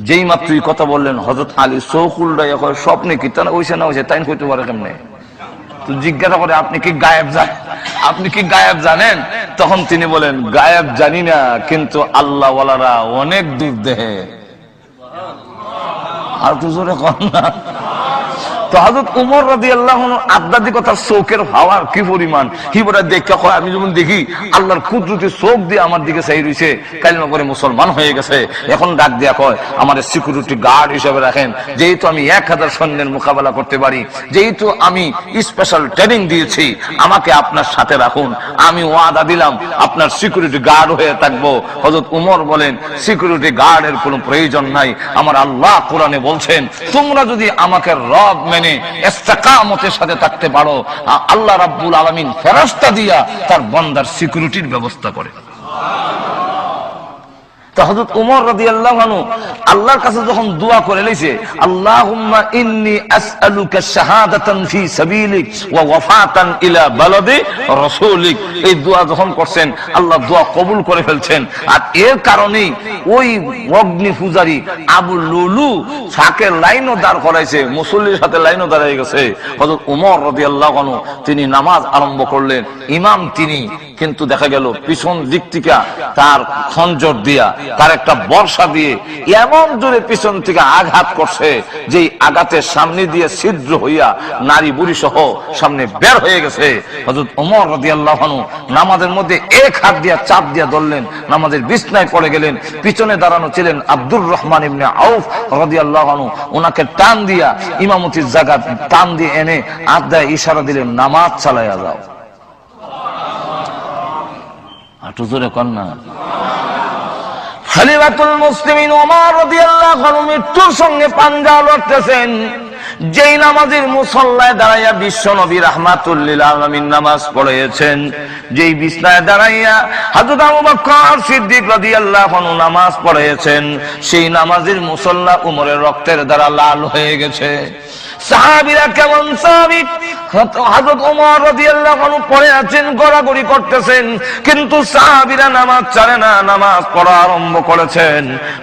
যেই মাত্রই কথা বললেন হযরত আলী চোখ উল্টাইয়া কয়, স্বপ্নে কি তা ওইসে না ওইসে তাই কইতে পারে কেমনে? তো জিজ্ঞাসা করে, আপনি কি গায়েব জানেন? আপনি কি গায়েব জানেন? তখন তিনি বলেন, গায়েব জানি না, কিন্তু আল্লাহ ওয়ালারা অনেক দূর দেহে। আর তো জোরে কর না। তো হযরত উমর রাদিয়াল্লাহু আনহু আধ্যাত্মিকতার চোখের পাওয়ার কি পরিমাণ, হিবরা দেখে কয়, আমি যখন দেখি আল্লাহর কুদরতি চোখ দিয়ে আমার দিকে চাই রইছে, কালিমা পড়ে মুসলমান হয়ে গেছে। এখন ডাক দিয়া কয়, আমার সিকিউরিটি গার্ড হিসেবে রাখেন, যেহেতু আমি 1000 সৈন্যের মোকাবেলা করতে পারি, যেহেতু আমি স্পেশাল ট্রেনিং দিয়েছি, আমাকে আপনার সাথে রাখুন, আমি ওয়াদা দিলাম আপনার সিকিউরিটি গার্ড হয়ে থাকবো। হযরত উমর বলেন, সিকিউরিটি গার্ডের কোনো প্রয়োজন নাই, আমার আল্লাহ কোরআনে বলছেন, তোমরা যদি আমাকে রব মেনে ইস্তেকামতের সাথে থাকতে পারো, আল্লাহ রাব্বুল আলামিন ফেরেশতা দিয়া তার বান্দার সিকিউরিটির ব্যবস্থা করে। তো হযরত উমর রাদিয়াল্লাহু আনহু আল্লাহর কাছে যখন দোয়া করে লইছে, আল্লাহুম্মা ইন্নী আসআলুকা শাহাদাতান ফি সাবিলিক ওয়া ওয়াফাতান ইলা বালাদি রাসূলিক, এই দোয়া যখন করছেন আল্লাহ দোয়া কবুল করে ফেলছেন। আর এর কারণেই ওই অগ্নি পূজারী আবু লুলু সাকে লাইনও দাঁড় করাইছে, মুসল্লির সাথে লাইনও দাঁড়ায় গেছে। হযরত উমর রাদিয়াল্লাহু আনহু তিনি নামাজ আরম্ভ করলেন, ইমাম তিনি, কিন্তু দেখা গেল পিছন দিক থেকে তার খঞ্জর দিয়া, তার একটা বর্ষা দিয়ে এমন জোরে পিছন থেকে আঘাত করছে, যে আঘাতের সামনে দিয়ে ছিদ্র হইয়া নারী বুড়ি সহ সামনে বের হয়ে গেছে। হযরত ওমর রাদিয়াল্লাহু আনহু নামাজের মধ্যে এক হাত দিয়া চাপ দিয়া ধরলেন, নামাজের বিছনায় পড়ে গেলেন। পিছনে দাঁড়ানো ছিলেন আব্দুর রহমান ইবনে আউফ রাদিয়াল্লাহু আনহু, ওনাকে টান দিয়া ইমামতির জায়গা টান দিয়ে এনে আদায় ইশারা দিলেন, নামাজ চালাইয়া যাও। আটু জোরে কন্যা। খলিফাতুল মুসলিমিন ওমর রাদিয়াল্লাহু আনহু মৃত্যুর সঙ্গে পাঞ্জা লড়তেছেন। যেই নামাজের মুসল্লায় দাঁড়াইয়া বিশ্ব নবী রাহমাতুল লিল আলামিন নামাজ পড়িয়েছেন, যেই বিছনায় দাঁড়াইয়া হযরত আবু বকর সিদ্দিক রাদিয়াল্লাহু আনহু নামাজ পড়িয়েছেন, সেই নামাজের মুসল্লা উমরের রক্তের দ্বারা লাল হয়ে গেছে। সাহাবীরা কেমন সাহাবী, হযরত ওমর রাদিয়াল্লাহু আনহু পড়ে আছেন, গড়াগড়ি করতেছেন, কিন্তু সাহাবীরা নামাজ ছাড়ে না, নামাজ পড়া আরম্ভ করেছেন।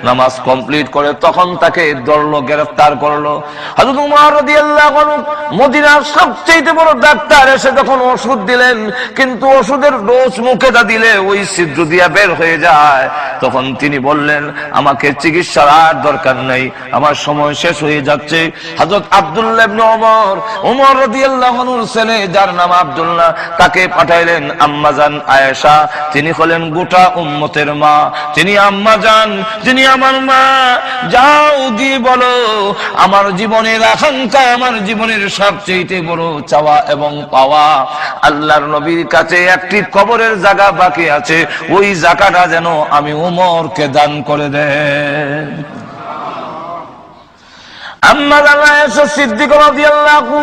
নামাজ কমপ্লিট করে তখন তাকে ধরলো, গ্রেফতার করলো। হযরত ওমর রাদিয়াল্লাহু আনহু মদিনার সবচেয়ে বড় ডাক্তার এসে যখন ওষুধ দিলেন, কিন্তু ওষুধের ডোজ মুখে দিলে ওই ছিদ্র দিয়া বের হয়ে যায়। তখন তিনি বললেন, আমাকে চিকিৎসার আর দরকার নাই, আমার সময় শেষ হয়ে যাচ্ছে। হযরত আব্দুল্লাহ ইবনে ওমর রাদিয়াল্লাহু আনহুর ছেলে, যার নাম আব্দুল্লাহ, তাকে পাঠাইলেন আম্মাজান আয়েশা। তিনি হলেন গোটা উম্মতের মা, তিনি আম্মাজান, যিনি আমার মা। যাও গিয়ে বলো, আমার জীবনের আকাঙ্ক্ষা, আমার জীবনের সবচেয়ে বড় চাওয়া এবং পাওয়া, আল্লাহর নবীর কাছে একটি কবরের জায়গা বাকি আছে, ওই জায়গাটা যেন আমি উমরকে দান করে দেন। আম্মাজান আয়েশা সিদ্দিকা রাদিয়াল্লাহু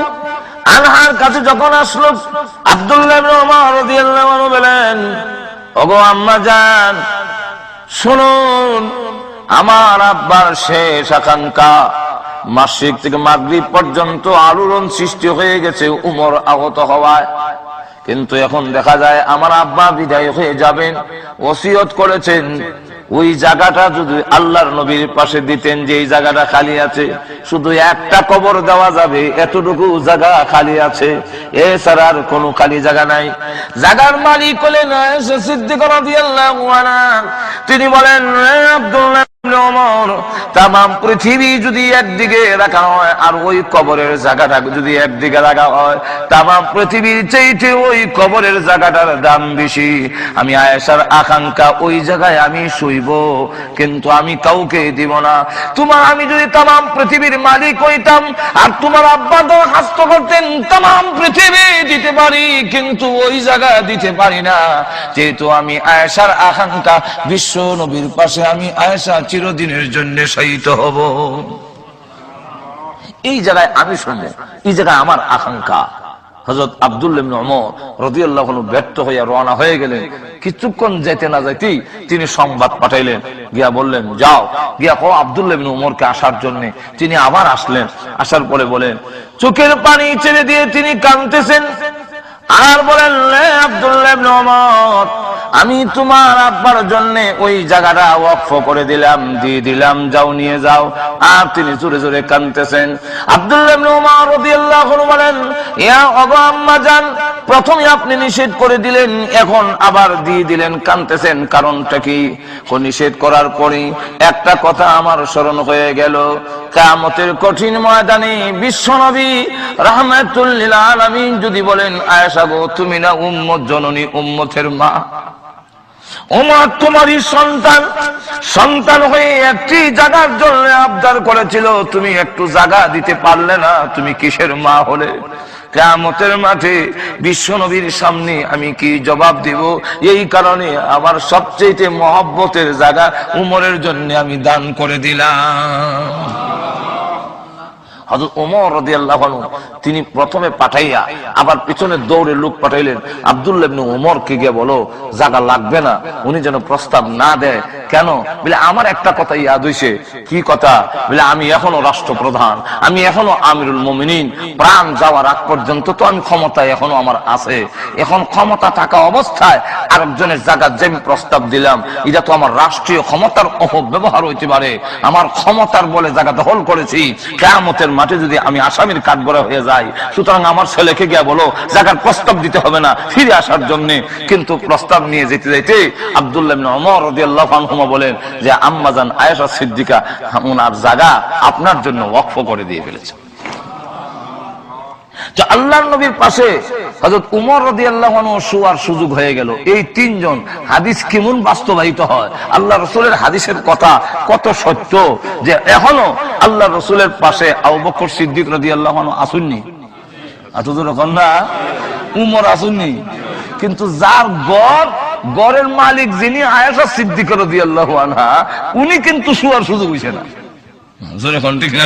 আনহার কাছে যখন আসলো, আব্দুল্লাহ ইবনে ওমর রাদিয়াল্লাহু আনহু বলেন, ওগো আম্মাজান, শুনুন, আমার আব্বার শেষ আকাঙ্ক্ষা মাশরিক থেকে মাগরিব পর্যন্ত আলোড়ন সৃষ্টি হয়ে গেছে উমর আহত হওয়ায়। কিন্তু এখন দেখা যায় আমার আব্বা বিদায় হয়ে যাবেন, ওসিয়ত করেছেন ওই জায়গাটা যদি আল্লাহর নবীর পাশে দিতেন, যে এই জায়গাটা খালি আছে, শুধু একটা কবর দেওয়া যাবে, এতটুকু জায়গা খালি আছে, এছাড়া আর কোনো খালি জায়গা নাই। জায়গার মালিক হলেন আয়েশা সিদ্দিকা রাদিয়াল্লাহু আনহা। তিনি বলেন, আব্দুল্লাহ ইবনে ওমর, তামাম পৃথিবী যদি একদিকে রাখা হয় আর ওই কবরের জায়গাটা যদি একদিকে রাখা হয়, তামাম পৃথিবীর চাইতে ওই কবরের জায়গাটার দাম বেশি। আমি আয়েশার আকাঙ্ক্ষা ওই জায়গায় আমি শুইব, কিন্তু আমি কাউকে দিব না। আমি যদি তামাম পৃথিবীর মালিক হইতাম আর তোমার আব্বা দরখাস্ত করতেন তামাম পৃথিবী দিতে পারি, কিন্তু ওই জায়গা দিতে পারি না, যেহেতু আমি আয়েশার আকাঙ্ক্ষা বিশ্ব নবীর পাশে আমি আয়েশা চিরদিনের জন্য শহীদ হব। এই জায়গায় আমি শুনবো, এই জায়গায় আমার আকাঙ্ক্ষা। হযরত আব্দুল্লাহ ইবনে ওমর রাদিয়াল্লাহু আনহু ব্যর্থ হইয়া রওনা হয়ে গেলেন। কিছুক্ষণ যেতে না যাইতেই তিনি সংবাদ পাঠাইলেন, গিয়া বললেন, যাও গিয়া কও আব্দুল্লাহ ইবনে ওমরকে আসার জন্য। তিনি আবার আসলেন, আসার পরে বলেন, চোখের পানি ছেড়ে দিয়ে তিনি কাঁদতেছেন আর বলেন, আব্দুল্লাহ ইবনে ওমর, আমি তোমার আব্বার জন্য ওই জায়গাটা ওয়াকফ করে দিলাম, দিয়ে দিলাম, যাও নিয়ে যাও। আর তিনি জোরে জোরে কাঁদতেছেন। আব্দুল্লাহ ইবনে ওমর রাদিয়াল্লাহু আনহু বলেন, ইয়া আবা আম্মা জান, প্রথমে আপনি নিষেধ করে দিলেন, এখন আবার দিয়ে দিলেন, কাঁদতেছেন, কারণটা কি? নিষেধ করার পরে একটা কথা আমার স্মরণ হয়ে গেল, কিয়ামতের কঠিন ময়দানে বিশ্বনবী রাহমাতুল লিল আলামিন যদি বলেন, আয়েশা গো, তুমি না উম্মত জননী, উম্মতের মা, ওমর তোমারই সন্তান হয়ে একটি জায়গার জন্য আবদার করেছিল, তুমি একটু জায়গা দিতে পারলে না, তুমি কিসের মা হলে? কিয়ামতের মাঠে বিশ্বনবীর সামনে আমি কি জবাব দেব? এই কারণে আমার সবচেয়ে মহব্বতের জায়গা উমরের জন্য আমি দান করে দিলাম। হযরত ওমর রাদিয়াল্লাহু আনহু তিনি প্রথমে পাঠাইয়া আবার পিছনে দৌড়ে লোক পাঠাইলেন, আব্দুল্লাহ ইবনে ওমরকে গিয়ে বলো জায়গা লাগবে না, উনি যেন প্রস্তাব না দেয়। কেন? বলে আমার একটা কথা ইয়াদ হইছে। কি কথা? বলে আমি এখনো রাষ্ট্রপ্রধান, আমি এখনো আমিরুল মুমিনিন, প্রাণ যাওয়ার আগ পর্যন্ত তো আমি ক্ষমতায় এখনো আমার আছে। এখন ক্ষমতা থাকা অবস্থায় আরেকজনের জায়গা যে আমি প্রস্তাব দিলাম, এটা তো আমার রাষ্ট্রীয় ক্ষমতার অপব্যবহার হইতে পারে। আমার ক্ষমতার বলে জায়গা দখল করেছি, কিয়ামতের মাঠে যদি আমি আসামির কাঠগড়া হয়ে যাই, সুতরাং আমার ছেলেকে গিয়ে বলো জায়গার প্রস্তাব দিতে হবে না, ফিরে আসার জন্য। কিন্তু প্রস্তাব নিয়ে যেতে যেতে আব্দুল্লাহ ইবনে ওমর রাদিয়াল্লাহু আনহু বলেন যে, আম্মা জান আয়েশা সিদ্দিকা ওনার জায়গা আপনার জন্য ওয়াকফ করে দিয়ে ফেলেছে। তো আল্লাহর নবীর পাশে হযরত উমর রাদিয়াল্লাহু আনহু শোয়ার সুযোগ হয়ে গেল। এই তিনজন হাদিস কেমন বাস্তবায়িত হয়, আল্লাহ রাসূলের হাদিসের কথা কত সত্য, যে এখনো আল্লাহ রাসূলের পাশে আবু বকর সিদ্দিক রাদিয়াল্লাহু আনহু আসুননি, আতজোর কন্যা উমর আসুননি, কিন্তু যার গড়ের মালিক যিনি আয়েশা সিদ্দিকা রাদিয়াল্লাহু আনহা, উনি কিন্তু শোয়ার সুযোগ হইছে না।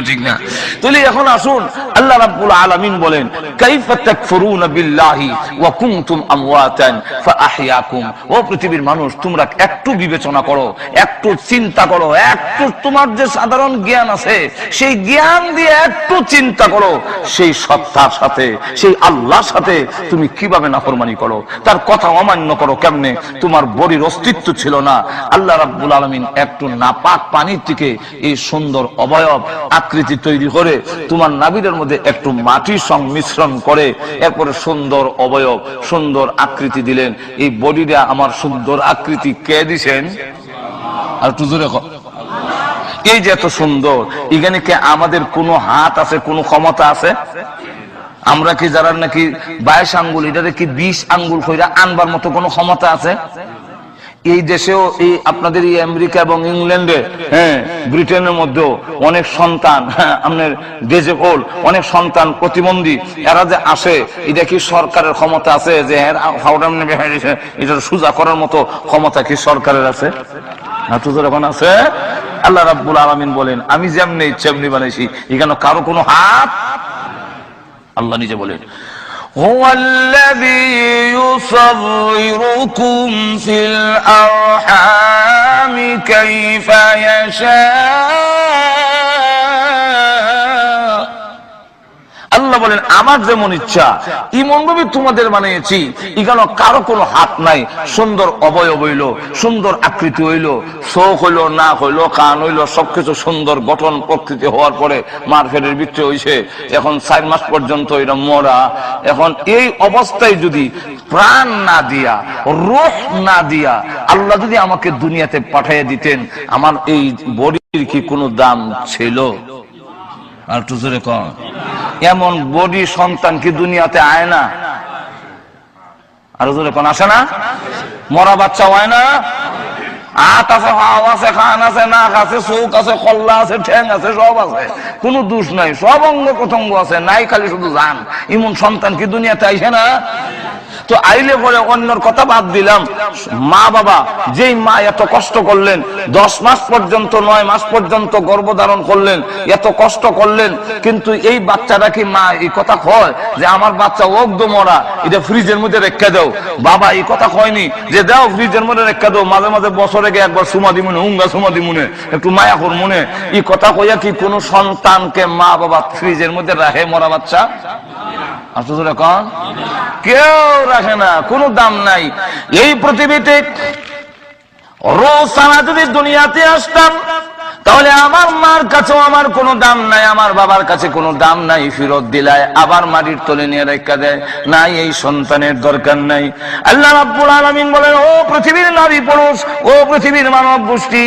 ঠিক না? তাহলে এখন আসুন, আল্লাহ রাব্বুল আলামিন বলেন, কাইফা তাকফুরুনা বিল্লাহি ওয়া কুনতুম আমওয়াতান ফাআহইয়াকুম। ও পৃথিবীর মানুষ, তোমরা একটু বিবেচনা করো, একটু চিন্তা করো, একটু তোমার যে সাধারণ জ্ঞান আছে সেই জ্ঞান দিয়ে একটু চিন্তা করো, সেই সত্তার সাথে, সেই আল্লাহর সাথে তুমি কিভাবে নাফরমানি করো, তার কথা অমান্য করো কেমনে? তোমার বডির অস্তিত্ব ছিল না, আল্লাহ রাব্বুল আলামিন একটু নাপাক পানির থেকে এই সুন্দর অবয়ব আকৃতি তৈরি করে তোমার নাভির মধ্যে একটু মাটি সংমিশ্রণ করে এরপরে সুন্দর অবয়ব, সুন্দর আকৃতি দিলেন। এই বডিটা আমার সুন্দর আকৃতি কে দিছেন? আর একটু জোরে কও। এই যে এত সুন্দর, এখানে কি আমাদের কোনো হাত আছে, কোনো ক্ষমতা আছে? আমরা কি যারা নাকি 22 আঙ্গুল, এটাতে কি 20 আঙ্গুল কইরা আনবার মতো কোনো ক্ষমতা আছে? এই দেশেও, এই আপনাদের এই আমেরিকা এবং ইংল্যান্ডে, হ্যাঁ ব্রিটেনের মধ্যেও অনেক সন্তান, আপনার ডিজেবল অনেক সন্তান প্রতিবন্ধী, এরা যে আসে, এটা কি সরকারের ক্ষমতা আছে যে এটা সোজা করার মতো ক্ষমতা কি সরকারের আছে? এখন আছে? আল্লাহ রাব্বুল আলামিন বলেন, আমি যেমনি তেমনি বানাইছি, এখানে কারো কোনো হাত। আল্লাহ নিজে বলেন, هو الذي يصوركم في الأرحام كيف يشاء বলেন আমার যেমন ইচ্ছা ইমন ভাবে তোমাদের বানিয়েছি, এখানে কারো কোনো হাত নাই। সুন্দর অবয়ব হইল, সুন্দর আকৃতি হইল, চোখ হইল, নাক হইল, কান হইল, সবকিছু সুন্দর গঠন প্রকৃতি হওয়ার পরে মার ফেরের ভিতরে হইছে, এখন 4 মাস পর্যন্ত এটা মরা। এখন এই অবস্থায় যদি প্রাণ না দিয়া, রূহ না দিয়া আল্লাহ যদি আমাকে দুনিয়াতে পাঠিয়ে দিতেন, আমার এই বডির কি কোনো দাম ছিল? আর একটু জোরে কম। এমন বডি সন্তান কি দুনিয়াতে আয় না? আর জোরে কোন আসে না? মরা বাচ্চা হয় না? হাত আছে, হাও আছে, খান আছে, নাক আছে, চোখ আছে, কল্লা আছে, ঠ্যাং আছে, সব আছে, কোন দোষ নাই, সব অঙ্গ প্রত্যঙ্গ আছে, নাই খালি শুধু জান। এমন সন্তান কি দুনিয়াতে আইসে না? তো আইলে পরে অন্যর কথা বাদ দিলাম, মা বাবা যেই মা এত কষ্ট করলেন, 10 মাস পর্যন্ত 9 মাস পর্যন্ত গর্ভধারণ করলেন, এত কষ্ট করলেন, কিন্তু এই বাচ্চাটা কি মা এই কথা কয় যে আমার বাচ্চা ওগদ মরা, এটা ফ্রিজের মধ্যে রেখে দাও? বাবা এই কথা কয়নি যে দাও ফ্রিজের মধ্যে রেখে দাও, মাঝে মাঝে বছরে একবার সুমা দিমুনে, হুঙ্গা সুমা দিমুনে, একটু মায়া কর মনে, এই কথা কইয়া কি কোন সন্তানকে মা বাবা ফ্রিজের মধ্যে রাখে মরা বাচ্চা? কেউ রাখে না, কোনো দাম নাই। এই পৃথিবীতে রোজ যদি দুনিয়াতে আসতাম, তাহলে আমার মার কাছেও আমার কোনো দাম নাই, আমার বাবার কাছে কোনো দাম নাই, ফেরত দিলায় আবার মাটির তলে নিয়ে রেখা দেয়, নাই এই সন্তানের দরকার নাই। আল্লাহ রাব্বুল আলামিন বলেন, ও পৃথিবীর নারী পুরুষ, ও পৃথিবীর মানব গোষ্ঠী,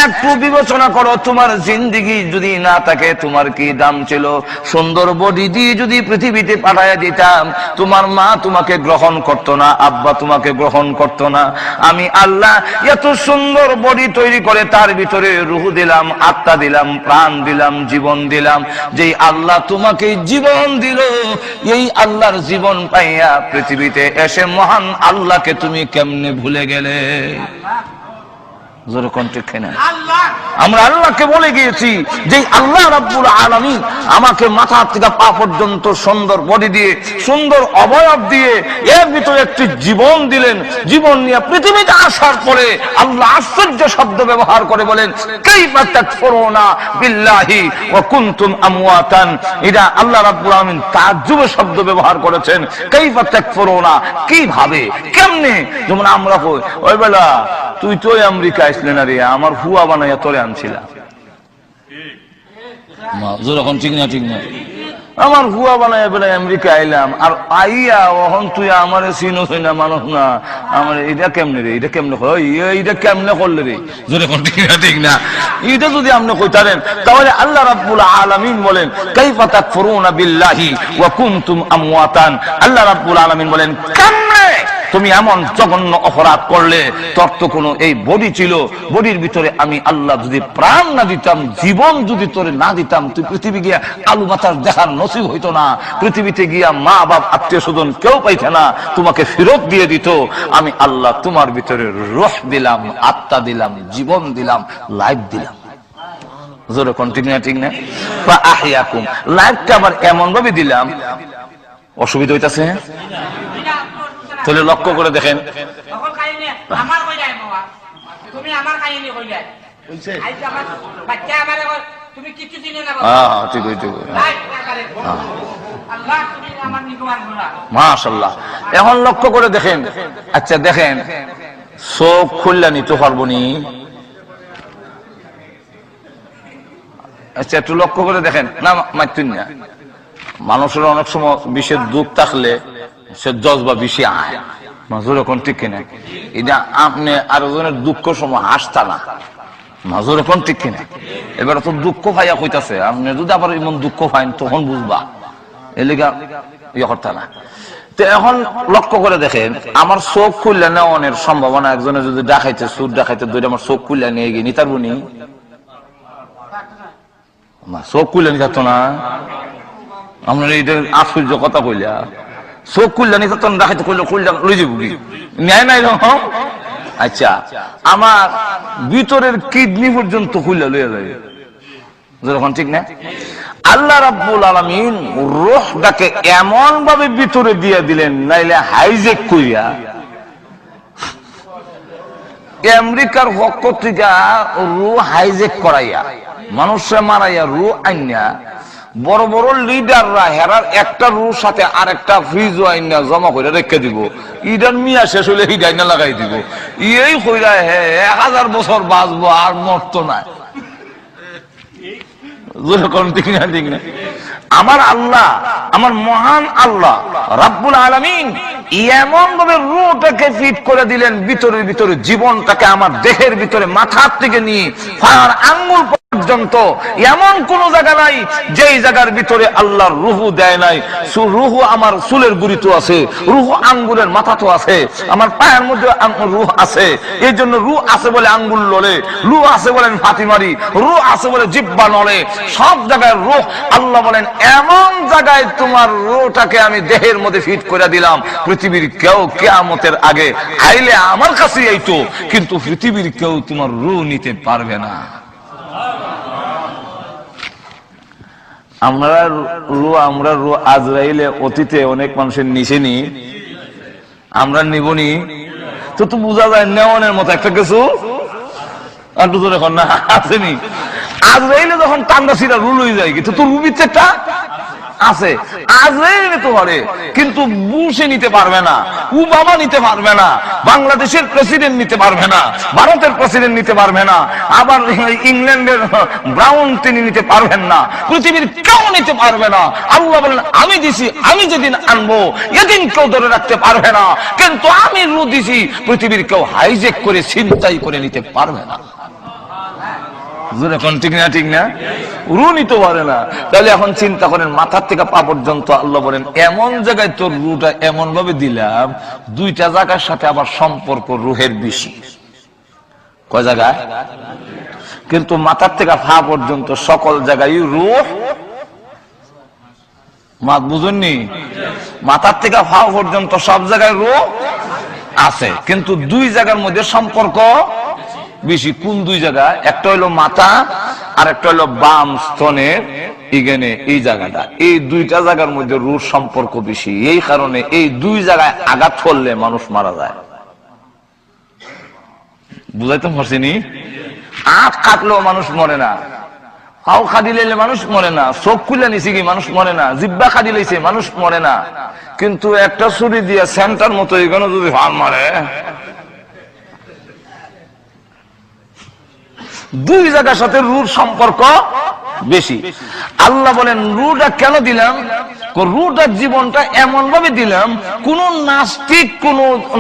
একটু বিবেচনা করো, তোমার জিন্দেগি যদি না থাকে তোমার কি দাম ছিল? সুন্দর বডি দিয়ে যদি পৃথিবীতে পাঠাইয়া দিতাম, তোমার মা তোমাকে গ্রহণ করতো না, আব্বা তোমাকে গ্রহণ করতো না। আমি আল্লাহ এত সুন্দর বডি তৈরি করে তার ভিতরে রূহ দিলাম, আত্মা দিলাম, প্রাণ দিলাম, জীবন দিলাম। যেই আল্লাহ তোমাকে জীবন দিল, এই আল্লাহর জীবন পাইয়া পৃথিবীতে এসে মহান আল্লাহকে তুমি কেমনে ভুলে গেলে? আমরা আল্লাহকে বলে গিয়েছি যে আল্লাহ রাব্বুল আলামিন আমাকে মাথা থেকে পা পর্যন্ত সুন্দর বডি দিয়ে, সুন্দর অবয়ব দিয়ে, এর ভিতরে একটি জীবন দিলেন। জীবন নিয়ে পৃথিবীতে আসার পরে আল্লাহ আশ্চর্য শব্দ ব্যবহার করে বলেন, কাইফা তাকফুরুনা বিল্লাহি ওয়া কুনতুম আমওয়াতান। এটা আল্লাহ রাব্বুল আলামিন তাজ্জুবের শব্দ ব্যবহার করেছেন। কাইফা তাকফুরুনা, কিভাবে, কেমনে? যেমন আমরা কই, ওই বেলা তুই তো আমেরিকা আসলে না রে, আমার হুয়া বানাইয়া তোরে আনছিলাম। যখন ঠিক না, ঠিক না, আমার হুয়া বানাইয়া বেলা আমেরিকা আইলাম, আর আইয়া ওহন তুই আমার চিনো না, মানুষ না, আমার এটা কেমনে রে, এটা কেমনে এইটা কেমনে করলে রে? যখন ঠিক না, ঠিক না, এটা যদি আপনি কইতারেন, তাহলে আল্লাহ রাব্বুল আলামিন বলেন, কাইফা তাকফুরুনা বিল্লাহি ওয়া কুনতুম আমওয়াতান। আল্লাহ রাব্বুল আলামিন বলেন, কেমনে তুমি এমন জঘন্য অপরাধ করলে? তোর তো কোনো এই বডি ছিল, বডির ভিতরে আমি আল্লাহ যদি প্রাণ না দিতাম, জীবন যদি তোরে না দিতাম, তুই পৃথিবী গিয়া আলু বাতাস দেখার নসিব হইতো না, পৃথিবীতে গিয়া মা বাপ আত্মীয় স্বজন কেউ পাইছে না, তোমাকে ফেরত দিয়ে দিত। আমি আল্লাহ তোমার ভিতরে রূহ দিলাম, আত্মা দিলাম, জীবন দিলাম, লাইফ দিলাম। জোরে কোন ঠিক না, ঠিক না? বা আহিয়াকুম, লাইফটা আবার এমন ভাবে দিলাম, অসুবিধা হইতাছে? তাহলে লক্ষ্য করে দেখেন, মাশাআল্লাহ। এখন লক্ষ্য করে দেখেন, আচ্ছা দেখেন, চোখ খুললা নিতে পারবো নি? আচ্ছা একটু লক্ষ্য করে দেখেন না, মাইতুন না, মানুষের অনেক সময় বিষের দুঃখ থাকলে সে জজবা বেশি আয়, মাজুর এখন ঠিক কিনা? এটা আপনি আরো জনের দুঃখ সময় হাসতা না, মাজুর এখন ঠিক কিনা? এবার তো দুঃখ ভাইয়া কইতাছে, আপনি যদি আবার এমন দুঃখ পাইন তখন বুঝবা, এলিগা ইয়ে করতে না। তো এখন লক্ষ্য করে দেখেন, আমার চোখ খুললে নেওয়ানোর সম্ভাবনা, একজনে যদি ডাকাইতে সুর ডাকাইতে ধরে আমার চোখ খুললে নিয়ে গিয়ে নিতার বুনি, চোখ খুললে নিতার না। আপনার এইটা আশ্চর্য কথা কইলা, চোখ খুললে নিতার তো ডাকাইতে কইলে খুললে লই যাব কি ন্যায় নাই রকম। আচ্ছা, আমার ভিতরের কিডনি পর্যন্ত খুললে লইয়া যায়, যখন ঠিক না? আল্লাহ রাব্বুল আলামিন রূহটাকে এমন ভাবে ভিতরে দিয়ে দিলেন, নাইলে হাইজেক কইয়া আমেরিকার পক্ষ থেকে রূহ হাইজেক করাইয়া, মানুষে মারাইয়া রূহ আইনা বড় বড় লিডাররা হেরার একটা রুর সাথে আর একটা ফ্রিজ আইনা জমা করে রেখে দিব, ইডার মিয়া শেষ হইলে হিট আইনা লাগাই দিব, এই কইরা হে 1000 বছর বাঁচবো আর মরতো না। ঠিক না ঠিক না? আমার আল্লাহ, আমার মহান আল্লাহ রাব্বুল আলামিন এমন ভাবে রূহটাকে ফিট করে দিলেন ভিতরে ভিতরে, জীবনটাকে আমার দেহের ভিতরে মাথার থেকে নিয়ে পায়ের আঙ্গুল পর্যন্ত এমন কোন জায়গা নাই যেই জায়গার ভিতরে আল্লাহর রূহ দেয় নাই। রূহ আমার চুলের গুড়িতে আছে, রূহ আঙ্গুলের মাথাতে আছে, আমার পায়ের মধ্যে রূহ আছে। এই জন্য রূহ আছে বলে আঙ্গুল লড়ে, রূহ আছে বলেন ফাতি মারি, রূহ আছে বলে জিহ্বা নড়ে, সব জায়গায় রূহ। আল্লাহ বলেন এমন জায়গায় তোমার রূহটাকে আমি দেহের মধ্যে ফিট করে দিলাম, পৃথিবীর কেউ কিয়ামতের আগে আইলে আমার কাছে আইতো, কিন্তু পৃথিবীর কেউ তোমার রূহ নিতে পারবে না। আমরা রূহ আজরাইলে অতীতে অনেক মানুষের নিছেনি, আমরা নিবনি তো তো বোঝা যায় নেওয়ানের মতো একটা কিছু আর দুজন এখন না আসেনি। আজরাইলে যখন টান্ডা ছিড়া রুল হয়ে যায় কিন্তু তোর রুবিতে একটা আছে, আজরাইল নিতে পারে কিন্তু বুশে নিতে পারবে না, ওবামা নিতে পারবে না, বাংলাদেশের প্রেসিডেন্ট নিতে পারবে না, ভারতের প্রেসিডেন্ট নিতে পারবে না, আবার ইংল্যান্ডের ব্রাউন তিনি নিতে পারবেন না, পৃথিবীর কেউ নিতে পারবে না। আল্লাহ বলেন আমি দিছি, আমি যেদিন আনবো এদিন কেউ ধরে রাখতে পারবে না, কিন্তু আমি রু দিছি, পৃথিবীর কেউ হাইজেক করে ছিনতাই করে নিতে পারবে না। ঠিক না ঠিক না? রু নিতে পারে না। তাহলে এখন চিন্তা করেন মাথার থেকে পা পর্যন্ত আল্লাহ বলেন এমন জায়গায় তোর রুটা এমন ভাবে দিলাম, দুইটা জায়গার সাথে আবার সম্পর্ক রুহের বেশি। কয় জায়গায়? কিন্তু মাথার থেকে পা পর্যন্ত সকল জায়গায় রুহ, মা বুঝুননি? মাথার থেকে পা পর্যন্ত সব জায়গায় রুহ আছে, কিন্তু দুই জায়গার মধ্যে সম্পর্ক বেশি। কোন দুই জায়গা? একটা হইলো মাথা আর একটা হইলো বাম স্তনের এখানে এই জায়গাটা, এই দুইটা জায়গার মধ্যে রুর সম্পর্ক বেশি। এই কারণে এই দুই জায়গায় আঘাত করলে মানুষ মারা যায়। বুঝাইতে পারছিনি? আখ কাটলেও মানুষ মরে না, পাও খাদি লাইলে মানুষ মরে না, চোখ খুলে নিছে কি মানুষ মরে না, জিব্বা খাদি লাইছে মানুষ মরে না, কিন্তু একটা ছুরি দিয়ে সেন্টার মতো এখানে যদি হার মারে, দুই জায়গার সাথে রুর সম্পর্ক বেশি। আল্লাহ বলেন রুটা কেন দিলাম? রুটার জীবনটা এমন ভাবে দিলাম, কোন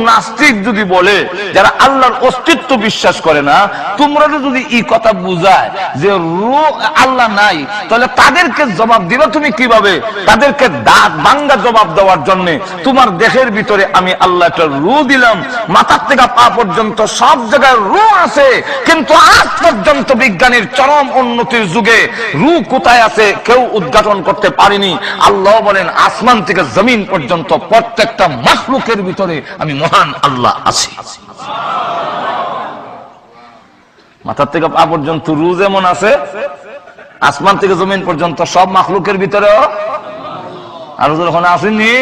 নাস্তিক যদি বলে, যারা আল্লাহর অস্তিত্ব বিশ্বাস করে না, তোমরা যদি এই কথা বুঝায় যে রু আল্লাহ নাই, তাহলে তাদেরকে জবাব দিবা তুমি কিভাবে? তাদেরকে দাঁত ভাঙ্গা জবাব দেওয়ার জন্য তোমার দেহের ভিতরে আমি আল্লাহ একটা রু দিলাম, মাথার থেকে পা পর্যন্ত সব জায়গায় রু আছে, কিন্তু আজ পর্যন্ত বিজ্ঞানের চরম উন্নতির যুগে রু কোথায় আছে কেউ উদ্ঘাটন করতে পারেনি। আল্লাহ বলেন আসমান থেকে জমিন পর্যন্ত প্রত্যেকটা মাখলুকের ভিতরে আমি মহান আল্লাহ আছি। মাথার থেকে পা পর্যন্ত রু যেমন আছে, আসমান থেকে জমিন পর্যন্ত সব মাখলুকের ভিতরেও আর যখন আসেননি।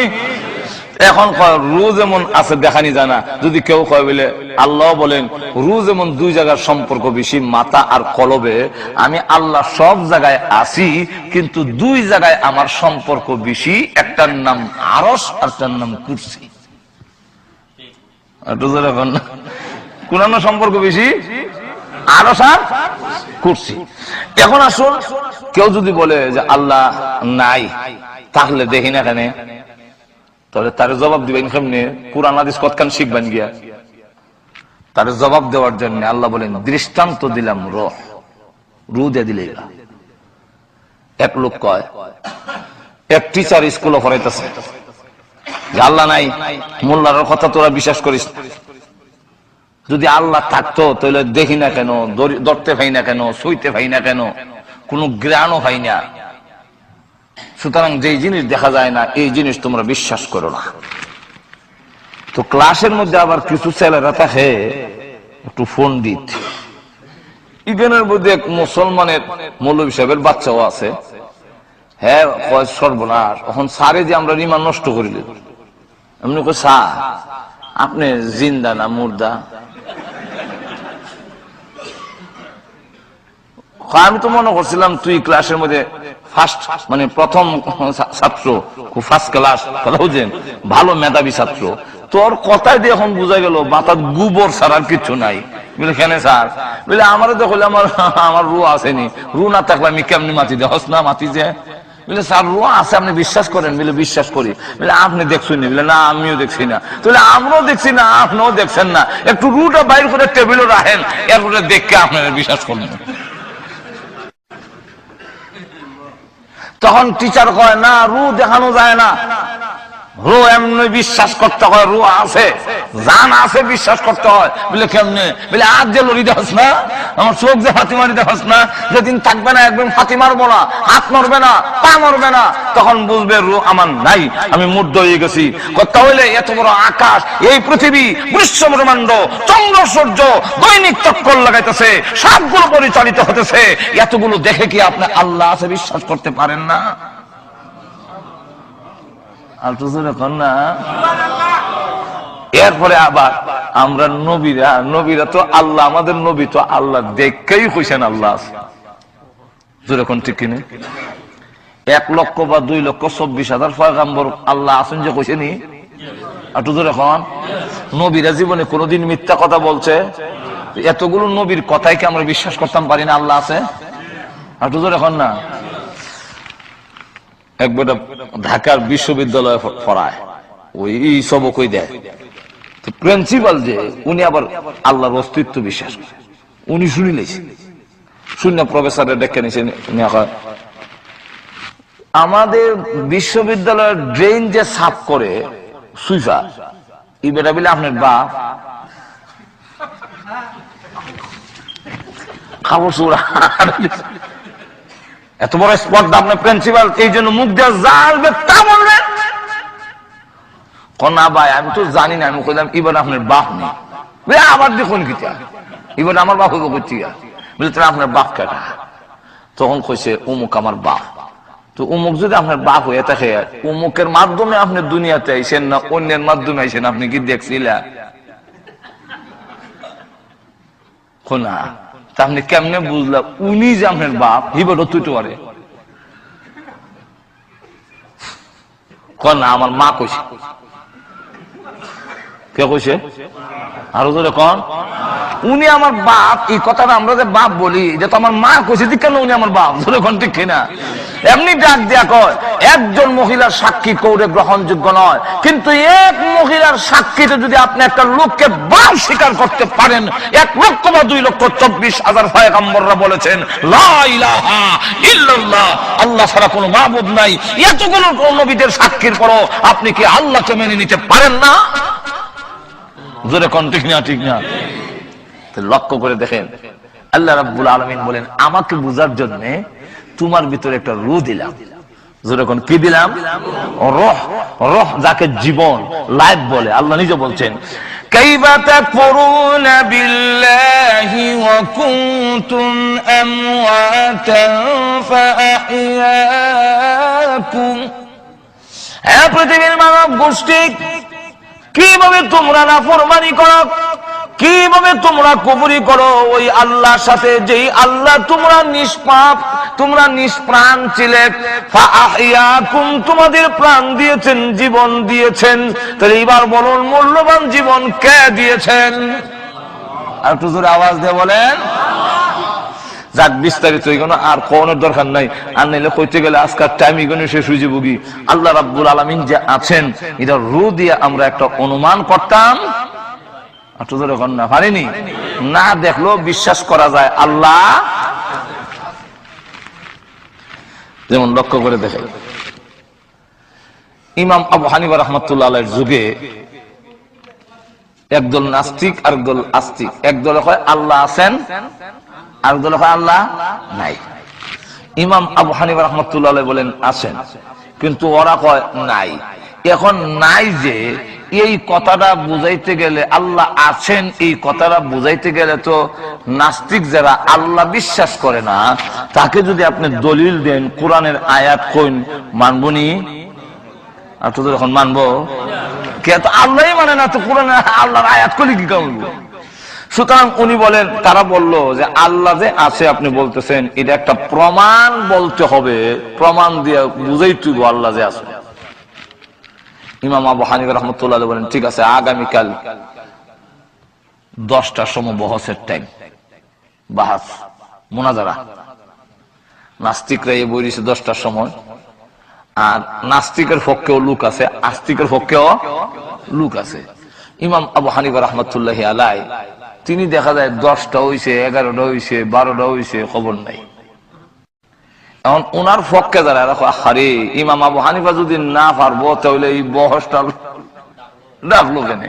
এখন রু যেমন আছে দেখানি জানা, যদি কেউ কয় বলে আল্লাহ বলেন রু যেমন দুই জায়গার সম্পর্ক বেশি, মাথা আর কলবে, আমি আল্লাহ সব জায়গায় আছি, কিন্তু দুই জায়গায় আমার সম্পর্ক বেশি, একটার নাম আরশ আর একটার নাম কুরসি। কোন সম্পর্ক বেশি? আরশ আর কুরসি। এখন আসুন, কেউ যদি বলে যে আল্লাহ নাই, তাহলে দেখি না কেন, তাহলে তার জবাব দিবেন কেমনে? কুরআন হাদিস কতখান শিখবেন গিয়া? তার জবাব দেওয়ার জন্য আল্লাহ বলেন দৃষ্টান্ত দিলাম রু দিয়ে দিলে। এক লোক কয়, এক টিচার স্কুলে পড়াইতেছে যে আল্লাহ নাই, মোল্লার কথা তোরা বিশ্বাস করিস না। যদি আল্লাহ থাকতো তাহলে দেখি না কেন, ধরতে পাই না কেন, সইতে পাই না কেন, কোন জ্ঞানও পাই না। সুতরাং যেই জিনিস দেখা যায় না এই জিনিস তোমরা বিশ্বাস করো না। তো ক্লাসের মধ্যে আবার কিছু ছেলেরা থাকে একটু পণ্ডিত, ইগেনের মধ্যে এক মুসলমানের মৌলভী সাহেবের বাচ্চাও আছে। হ্যাঁ সর্বনাশ, এখন সারে যে আমরা রিমান নষ্ট করিল, এমনি স্যার আপনি জিন্দা না মুর্দা? আমি তো মনে করছিলাম তুই ক্লাসের মধ্যে ফার্স্ট, মানে প্রথম ছাত্র, খুব ফার্স্ট ক্লাস, কথা বুঝছেন, ভালো মেধাবী ছাত্র। তোর কথাই দিয়ে এখন বোঝা গেল মাথার গোবর ছাড়া আর কিছু নাই। বলে কেন স্যার? বলে আমারও তো হলে আমার রু আসেনি, রু না থাকলে আমি কেমনি মাটি দে হস না মাটি যে। বলে স্যার রু আছে, আপনি বিশ্বাস করেন? বলে বিশ্বাস করি। বলে আপনি দেখছেন? বলে না আমিও দেখছি না। তাহলে আমরাও দেখছি না, আপনিও দেখছেন না, একটু রুটা বাইর করে টেবিলে রাখেন, এরপরে দেখে আপনারা বিশ্বাস করবেন। তখন টিচার কয় না, রু দেখানো যায় না, রু এমনি বিশ্বাস করতে হয়, রু আছে, জান আছে, বিশ্বাস করতে হয়। বলে কেমনে? বলে আজ যে লড়ি দেখাস না, আমার চোখ যে ফাঁতি মারি দেখাস না, যেদিন থাকবে না একদম ফাঁতি মারবো না, হাত মারবে না, পা মারবে না, তখন বুঝবে রু আমার নাই, আমি মুগ্ধ হয়ে গেছি। তাহলে এত বড় আকাশ, এই পৃথিবী, বিশ্ব ব্রহ্মাণ্ড, চন্দ্র সূর্য দৈনিক চক্কর লাগাইতেছে, সবগুলো পরিচালিত হতেছে, এতগুলো দেখে কি আপনি আল্লাহ আছে বিশ্বাস করতে পারেন না? এরপরে আবার আমরা নবীরা তো আল্লাহ, আমাদের নবী তো আল্লাহ দেখেই কইছেন আল্লাহ আছে। যেরকম ঠিক কিনে 1 লক্ষ বা 2 লক্ষ 24,000 পয়গম্বর আল্লাহ আছেন যে কইছেনি। একটু জোরে এখন, নবীরা জীবনে কোনোদিন মিথ্যা কথা বলছে? এতগুলো নবীর কথাই কি আমরা বিশ্বাস করতাম পারি না আল্লাহ আছে? একটু জোরে এখন না। একবার ঢাকার বিশ্ববিদ্যালয়ে পড়ায়, ওই সবক ওই দেয়, প্রিন্সিপাল যে উনি আবার আল্লাহর অস্তিত্ব বিশ্বাস করে, উনি শুনিলেছি, শূন্য প্রফেসরের ডেকে নিছে। আমাদের বিশ্ববিদ্যালয়ের ড্রেন যে সাফ করে সুইফার, এই বেটা বলে আপনার বাপ খাবো সুরা। এত বড় স্পর্ধা আপনার প্রিন্সিপাল, এই জন্য মুখ দিয়ে যাবে তা বলবেন? না ভাই আমি তো জানি না, আমি কইলাম এবার আপনার বাপ নেই। আবার দেখুন কিটা, এবার আমার বাপ হইব করছি, বলে তাহলে আপনার বাপ কেটা? তখন কইছে অমুক আমার বাপ। তো অমুক যদি আপনার বাপ হয়ে থাকে, অমুকের মাধ্যমে আপনি দুনিয়াতে আইসেন না অন্যের মাধ্যমে আইসেন, আপনি কি দেখছিলেন? না, আপনি কেমনে বুঝলাম উনি যে আপনার বাপ? হিবার তুই তো পারে না, আমার মা কইছে। কে কইছে? আরো ধরে কন, উনি আমার বাপ। এই কথাটা আমরা যে বাপ বলি, এটা তো আমার মা কইছে, কেন উনি আমার বাপ? ধরে কন ঠিক কিনা? এমনি ডাক দেয়া কয়, একজন মহিলার সাক্ষী কৌরে গ্রহণযোগ্য নয়, কিন্তু এক মহিলার সাক্ষীতে যদি আপনি একটা লোককে বাপ স্বীকার করতে পারেন, 1 লক্ষ বা 2 লক্ষ 24,000 পয়গম্বররা বলেছেন লা ইলাহা ইল্লাল্লাহ, আল্লাহ ছাড়া কোনো মাবুদ নাই। এতগুলো নবীদের সাক্ষীর পরও আপনি কি আল্লাহকে মেনে নিতে পারেন না? জোরে কোন ঠিক না? ঠিক না? লক্ষ্য করে দেখেন, আল্লাহ রাব্বুল আলামিন বলেন আমাকে বুঝার জন্য তোমার ভিতরে একটা রূহ দিলাম। জোরে কোন কি দিলাম? রূহ। রূহ যাকে জীবন, লাইফ বলে। আল্লাহ নিজে বলছেন কাইফা তাকফুরুনা বিল্লাহি ওয়া কুনতুম আমওয়াতান ফাআহইয়াকুম। হে পৃথিবীর মানব গোষ্ঠী, কিভাবে তোমরা নাফরমানি করো, কিভাবে তোমরা কুফরি করো ওই আল্লাহর সাথে, যেই আল্লাহ তোমরা নিষ্পাপ, তোমরা নিষ্প্রাণ ছিলে। ফাআহইয়াকুম, তোমাদের প্রাণ দিয়েছেন, জীবন দিয়েছেন। তাহলে এবার বলুন মূল্যবান জীবন কে দিয়েছেন? আর একটু জোরে আওয়াজ দিয়ে বলেন। যাক, বিস্তারিত এগুলো আর কোনের দরকার নাই, আর নাইলে কইতে গেলে আজকাল টাইম এগুলো শেষ হয়ে যাবো। কি আল্লাহ রাব্বুল আলামিন যে আছেন, এটা রূহ দিয়ে আমরা একটা অনুমান করতাম, একটু জোরে কর না, পারিনি। না দেখলেও বিশ্বাস করা যায় আল্লাহ। যেমন লক্ষ্য করে দেখে, ইমাম আবু হানিফা রাহমাতুল্লাহ আলাইহির যুগে একদল নাস্তিক আর একদল আস্তিক। একদল কয় আল্লাহ আছেন, আর দল কয় আল্লাহ নাই। ইমাম আবু হানিফা রাহমাতুল্লাহ আলাইহি বলেন আছেন, কিন্তু ওরা কয় নাই। এখন নাই যে এই কথাটা বুঝাইতে গেলে, আল্লাহ আছেন এই কথাটা বুঝাইতে গেলে তো নাস্তিক যারা আল্লাহ বিশ্বাস করে না, তাকে যদি আপনি দলিল দেন, কোরআনের আয়াত কইন, মানবনি? আর তো যখন মানবো কে? তো আল্লাহই মানে না, তো কোরআনের আল্লাহর আয়াত কইলে কি করব? সুতরাং উনি বলেন, তারা বলল যে আল্লাহ যে আছে আপনি বলতেছেন, এটা একটা প্রমাণ বলতে হবে, প্রমাণ দিয়ে বুঝাই তুইব আল্লাহ যে আছে। ইমাম আবু হানিফা রাহমাতুল্লাহ আলাইহি বলেন, ঠিক আছে, আগামীকাল 10টার সময় বহসের টাইম, বাহাস মুনাজারা। নাস্তিকরা এই বই দিয়েছে 10টার সময়, আর নাস্তিকের পক্ষেও লোক আছে, আস্তিকের পক্ষেও লোক আছে। ইমাম আবু হানিফা রাহমাতুল্লাহি আলাইহি তিনি দেখা যায় 10টা হইছে, 11টা হইছে, 12টা হইছে, খবর নাই। এখন ওনার পক্ষে যারা রাখো, আরে ইমাম আবু হানিফা যদি না পারবো তাহলে এই বহসটা ডাকলো কেন?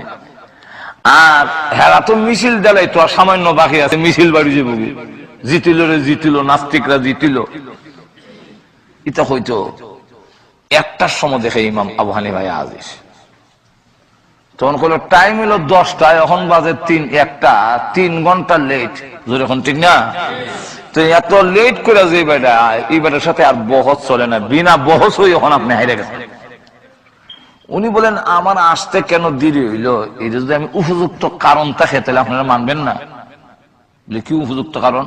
আর হেরা তো মিছিল দেলাই তো, আর সামান্য বাকি আছে, মিছিল বাড়ি যাবো, জিতিল রে জিতিল, নাস্তিকরা জিতিল। এটা হয়তো 1টার সময় দেখে ইমাম আবু হানিফা আজিজ, তখন কোনো টাইম হলো 10টায়, এখন বাজে 1টা, 3 ঘন্টা লেট, যখন ঠিক না? তো এত লেট করে যে এই বেটার সাথে আর বহস চলে না, বিনা বহস হই এখন আপনি হাইরে গেছেন। উনি বলেন, আমার আসতে কেন দেরি হইলো, এটা যদি আমি উপযুক্ত কারণ থাকে তাহলে আপনারা মানবেন না। কি উপযুক্ত কারণ?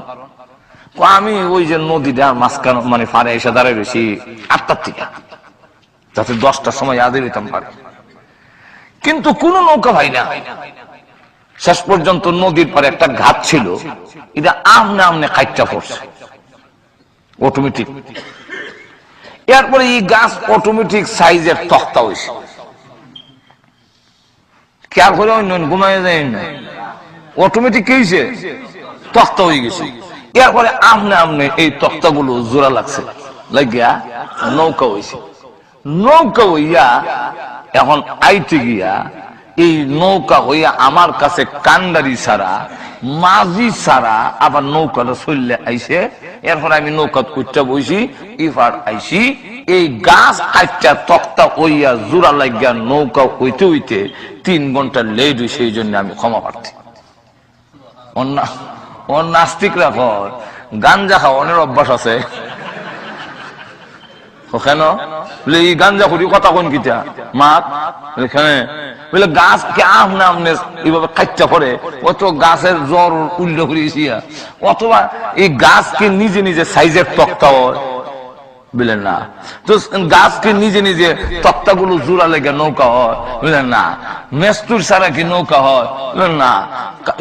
আমি ওই যে নদীটা মাঝখানে মানে পারে এসে দাঁড়ায় রয়েছি 8টার থেকে, যাতে 10টার সময় আদে দিতাম পারে, কিন্তু কোন নৌকা ভাই না। শেষ পর্যন্ত নদীর পরে একটা ঘাট ছিল, এটা আমনে আমনে কাইটটা পড়ছে অটোমেটিক। এরপরে এই গাছ অটোমেটিক সাইজের তক্তা হয়েছে, খেয়াল করে ঘুমাই যায় না, অটোমেটিক কি হয়েছে, তক্তা হয়ে গেছে। এরপরে আমনে আমনে এই তক্তা গুলো জোড়া লাগছে, লাগিয়া নৌকা হয়েছে। নৌকা হইয়া এখন আইতে গিয়া এই নৌকা হইয়া আমার কাছে কান্ডারি ছাড়া, মাঝি ছাড়া আবার নৌকাটা চললে আইসে। এরপর আমি নৌকা কুটটা বইছি, ইফার আইসি, এই গাছ কাটটা তক্তা হইয়া জোড়া লাগিয়া নৌকা হইতে হইতে 3 ঘন্টা লেট হইছে, এই জন্য আমি ক্ষমা প্রার্থী। নাস্তিকরা কয় গাঞ্জা খাওয়ানোর অভ্যাস আছে কেন? এই গাঞ্জা করি কথা কোন কিটা মাত এখানে বলে গাছ কে আমনে আমনে এইভাবে কাটটা করে, অত গাছের জ্বর উল্টো করেছি, অথবা এই গাছকে নিজে নিজে সাইজের তক্তা হয় বুঝলেন না? তো গাছকে নিজে নিজে তক্তাগুলো জোড়া লেগে নৌকা হয় বুঝলেন না? মেস্তুর ছাড়া কি নৌকা হয় বুঝলেন না?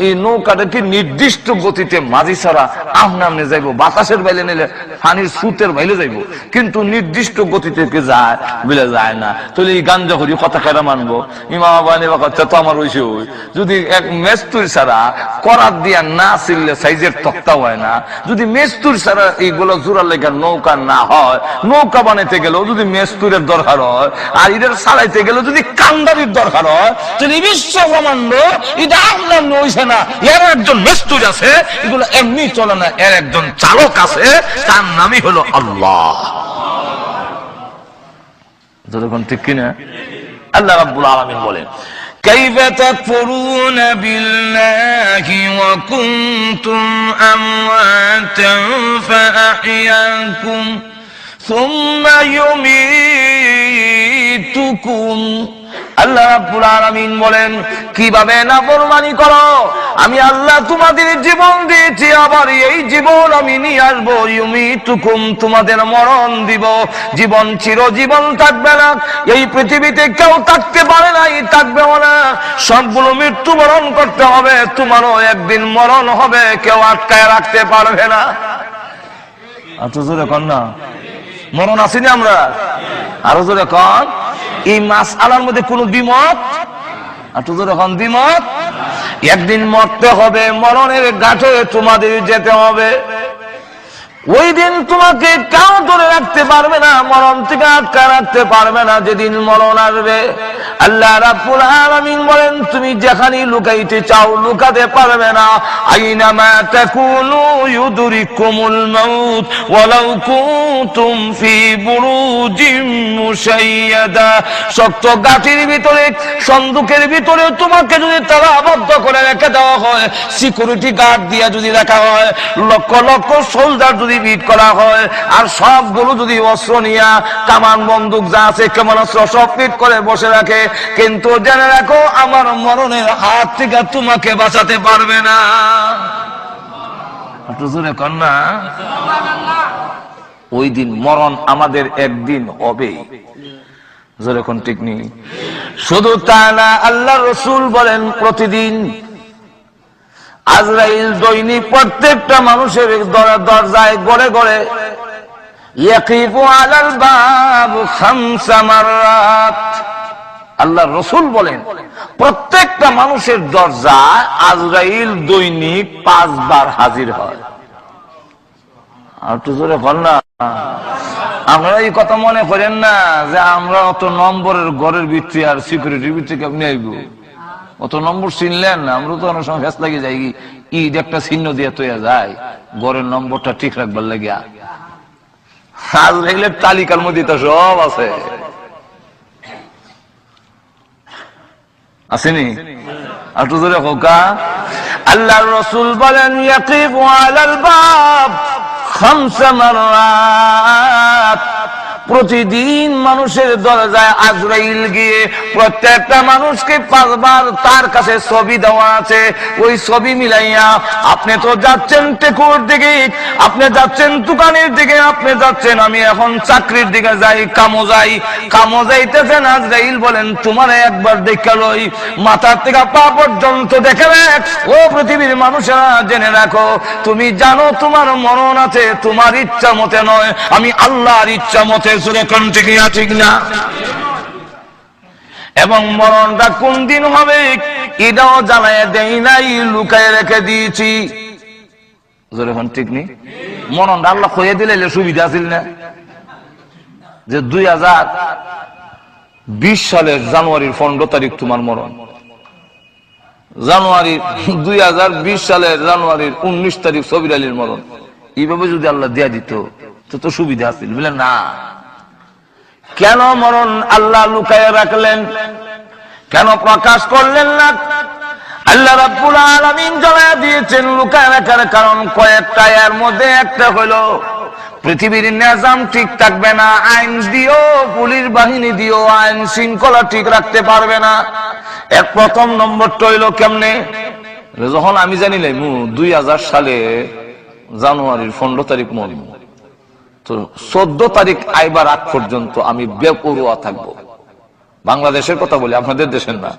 এই নৌকাটা কি নির্দিষ্ট গতিতে মাঝি ছাড়া আমনে আমনে যাইবো, বাতাসের বাইলে নিলে পানির সুতের বাইলে যাইবো, কিন্তু নির্দিষ্ট গতিতে কে যায় বলে যায় না। তাহলে এই গাঞ্জা করি কথা কেন মানবো? ইমাম আবু হানিফা কথা তো আমার হইছে, ওই যদি এক মেস্তুর ছাড়া করাত দিয়া না ছিললে সাইজের তক্তা হয় না, যদি মেস্তুর ছাড়া এইগুলো জোড়া লেগে নৌকা না হয়, নৌকা বানাইতে গেলেও যদি মেস্তুরের দরকার হয়, আর এদের চালাইতে গেলেও যদি কান্ডারির দরকার হয়, তাহলে বিশ্ব ব্রহ্মাণ্ড এটা আপনার হইছে না, এর একজন মেস্তুর আছে, এগুলো এমনি চলে না, এর একজন চালক আছে, তার নামই হলো আল্লাহ। যতক্ষণ ঠিক কিনা? আল্লাহ রাব্বুল আলামিন বলেন, كيف تكفرون بالله وكنتم أمواتا فأحياكم ثم يميتكم। আল্লাহ রাব্বুল আলামিন বলেন, কিভাবে নাফরমানি করো, আমি আল্লাহ তোমাদের জীবন দিয়েছি, আবার এই জীবন আমি নিয়ে আসবো, ইউমিতুকুম, তোমাদের মরণ দিব। জীবন চিরজীবন থাকবে না, এই পৃথিবীতে কেউ থাকতে পারে নাই, থাকবেও না, সবগুলো মৃত্যুবরণ করতে হবে, তোমারও একদিন মরণ হবে, কেউ আটকায় রাখতে পারবে না। আচ্ছা জোরে কন না, মরণ আসিনি আমরা, আরো জোরে কন। এই মাসআলার মধ্যে কোন দ্বিমত? যখন দ্বিমত, একদিন মরতে হবে, মরণের ঘাটে তোমাদের যেতে হবে, ওই দিন তোমাকে কেউ ধরে রাখতে পারবে না, মরণ থেকে আটকা রাখতে পারবে না, যেদিন মরণ আসবে। আল্লাহ রাব্বুল আলামিন বলেন, তুমি যেখানে লুকাইতে চাও লুকাতে পারবে না, আইনামা তাকুনু ইউদরিকুমুল মাউত ওয়ালাউ কুনতুম ফি বুরুজিম মুশাইয়াদা। শক্ত গাঠির ভিতরে, সন্দুকের ভিতরে তোমাকে যদি তালা আবদ্ধ করে রেখে দেওয়া হয়, সিকিউরিটি গার্ড দিয়া যদি রাখা হয়, লক্ষ লক্ষ সোলজার যদি বিট করা হয়, আর সবগুলো যদি অস্ত্র নিয়া কামান বন্দুক যা আছে ক্ষেপণাস্ত্র সব ফিট করে বসে রাখে, কিন্তু জেনে রাখো আমার মরণের হাত থেকে তোমাকে বাঁচাতে পারবে না। জোরে কর না। ওই দিন মরণ আমাদের একদিন হবে, জোরে কোন ঠিক নেই। শুধু তা না, আল্লাহ রসুল বলেন প্রতিদিন আজরাইল দৈনিক প্রত্যেকটা মানুষের দরজায় গড়ে গড়ে ইয়াকিফু আলাল বাব খামসা মাররাত। আল্লাহ রসুল বলেন প্রত্যেকটা মানুষের দরজায় আজরাইল দৈনিক 5 বার হাজির হয়। আর তো জোরে বল না। আপনারা এই কথা মনে করেন না যে আমরা অত নম্বরের ঘরের ভিতরে আর সিকিউরিটির ভিতরে কেমনি আইব, অত নম্বর চিনলেন না। আমরা তো অনেক সময় ফেস লাগে যাই, ঈদ একটা চিহ্ন দিয়ে তৈয়া যায় ঘরের নম্বরটা ঠিক রাখবার লাগিয়া। আজরাইলের তালিকার মধ্যে তো সব আছে, আসেনি? আর তো জোরে হোকা। আল্লাহর রাসূল বলেন ইয়াকিফু আলাল বাব খামসা মাররাত। প্রতিদিন মানুষের দরজায় আজরাইল গিয়ে প্রত্যেকটা মানুষকে 5 বার তার কাছে ছবি দেওয়া আছে, ওই ছবি মিলাইয়া আপনি তো যাচ্ছেন টেকুর দিকে, আপনি যাচ্ছেন দোকানের দিকে, আপনি যাচ্ছেন আমি এখন চাকরির দিকে যাই, কামো যাইতেছেন। আজরাইল বলেন তোমার একবার দেখা লই, মাথার থেকে পা পর্যন্ত দেখে রাখ। ও পৃথিবীর মানুষেরা জেনে রাখো, তুমি জানো তোমার মরণ আছে, তোমার ইচ্ছা মতে নয়, আমি আল্লাহর ইচ্ছা মতে। ঠিক না? এবং মরণটা কোন দিন হবে এটাও জানায় দেই নাই, লুকায় রেখে দিয়েছি। ঠিক নেই? মরণটা আল্লাহ কইয়ে দিলে সুবিধা ছিল না যে 2020 সালের জানুয়ারির 15 তারিখ তোমার মরণ, জানুয়ারি 2020 সালের জানুয়ারির 19 তারিখ সবির আলীর মরণ। এইভাবে যদি আল্লাহ দিয়া দিত তো সুবিধা আছিল, বুঝলেন না? কেন মরণ আল্লাহ লুকায়ে রাখলেন, কেন প্রকাশ করলেন না? আল্লাহ রাব্বুল আলামিন জানায়া দিয়েছেন লুকায়ে রাখার কারণ কয়েকটা। এর মধ্যে একটা হলো পৃথিবীর নিজাম ঠিক থাকবে না, আইন দিও, পুলিশ বাহিনী দিও, আইন শৃঙ্খলা ঠিক রাখতে পারবে না। এর প্রথম নম্বরটা হইলো কেমনে? যখন আমি জানি নাই 2000 সালে জানুয়ারির 15 তারিখ মরব, তো 14 তারিখ আইবার আগ পর্যন্ত আমি বেপরোয়া থাকবো। বাংলাদেশের কথা বলি, আপনাদের দেশের না।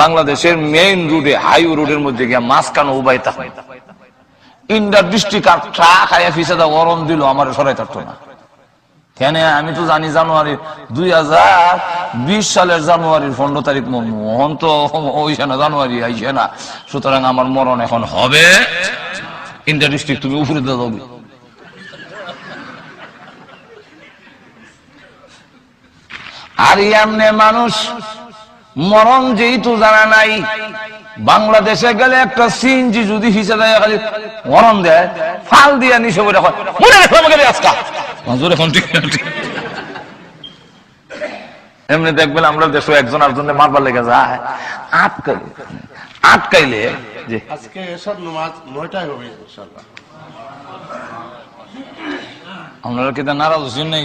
বাংলাদেশের মেইন রোডে, হাইওয়ে রোডের মধ্যে গিয়া মাঝখানে উবাই থাকবে, ইন্ডার ডিস্ট্রিক্ট আর ট্রাক আয়া ফিসাদা গরম দিল আমার সরাই থাকতো না। কেন? আমি তো জানি জানুয়ারি 2020 সালের জানুয়ারির 15 তারিখ মরণ, এখন তো ওইছে না, জানুয়ারি আইছে না, সুতরাং আমার মরণ এখন হবে। ইন্ডার ডিস্ট্রিক্ট তুমি উপরে দিয়ে যাবে। আর এমনি মানুষ মরণ যেহেতু জানা নাই, বাংলাদেশে গেলে একটা সিএনজি যদি হিসেবে খালি মরণ দেয়, ফাল দিয়া নিচে বলে মনে রাখলাম আজকা হুজুর এখন ঠিক। এমনি দেখবেন আমরা দেশে একজন আর জন্য মারবার লেগে যায়, আটকাইলে যে আজকে এসব নামাজ 9টায় হবে ইনশাআল্লাহ। আপনারা কি নারাজ হচ্ছেন না?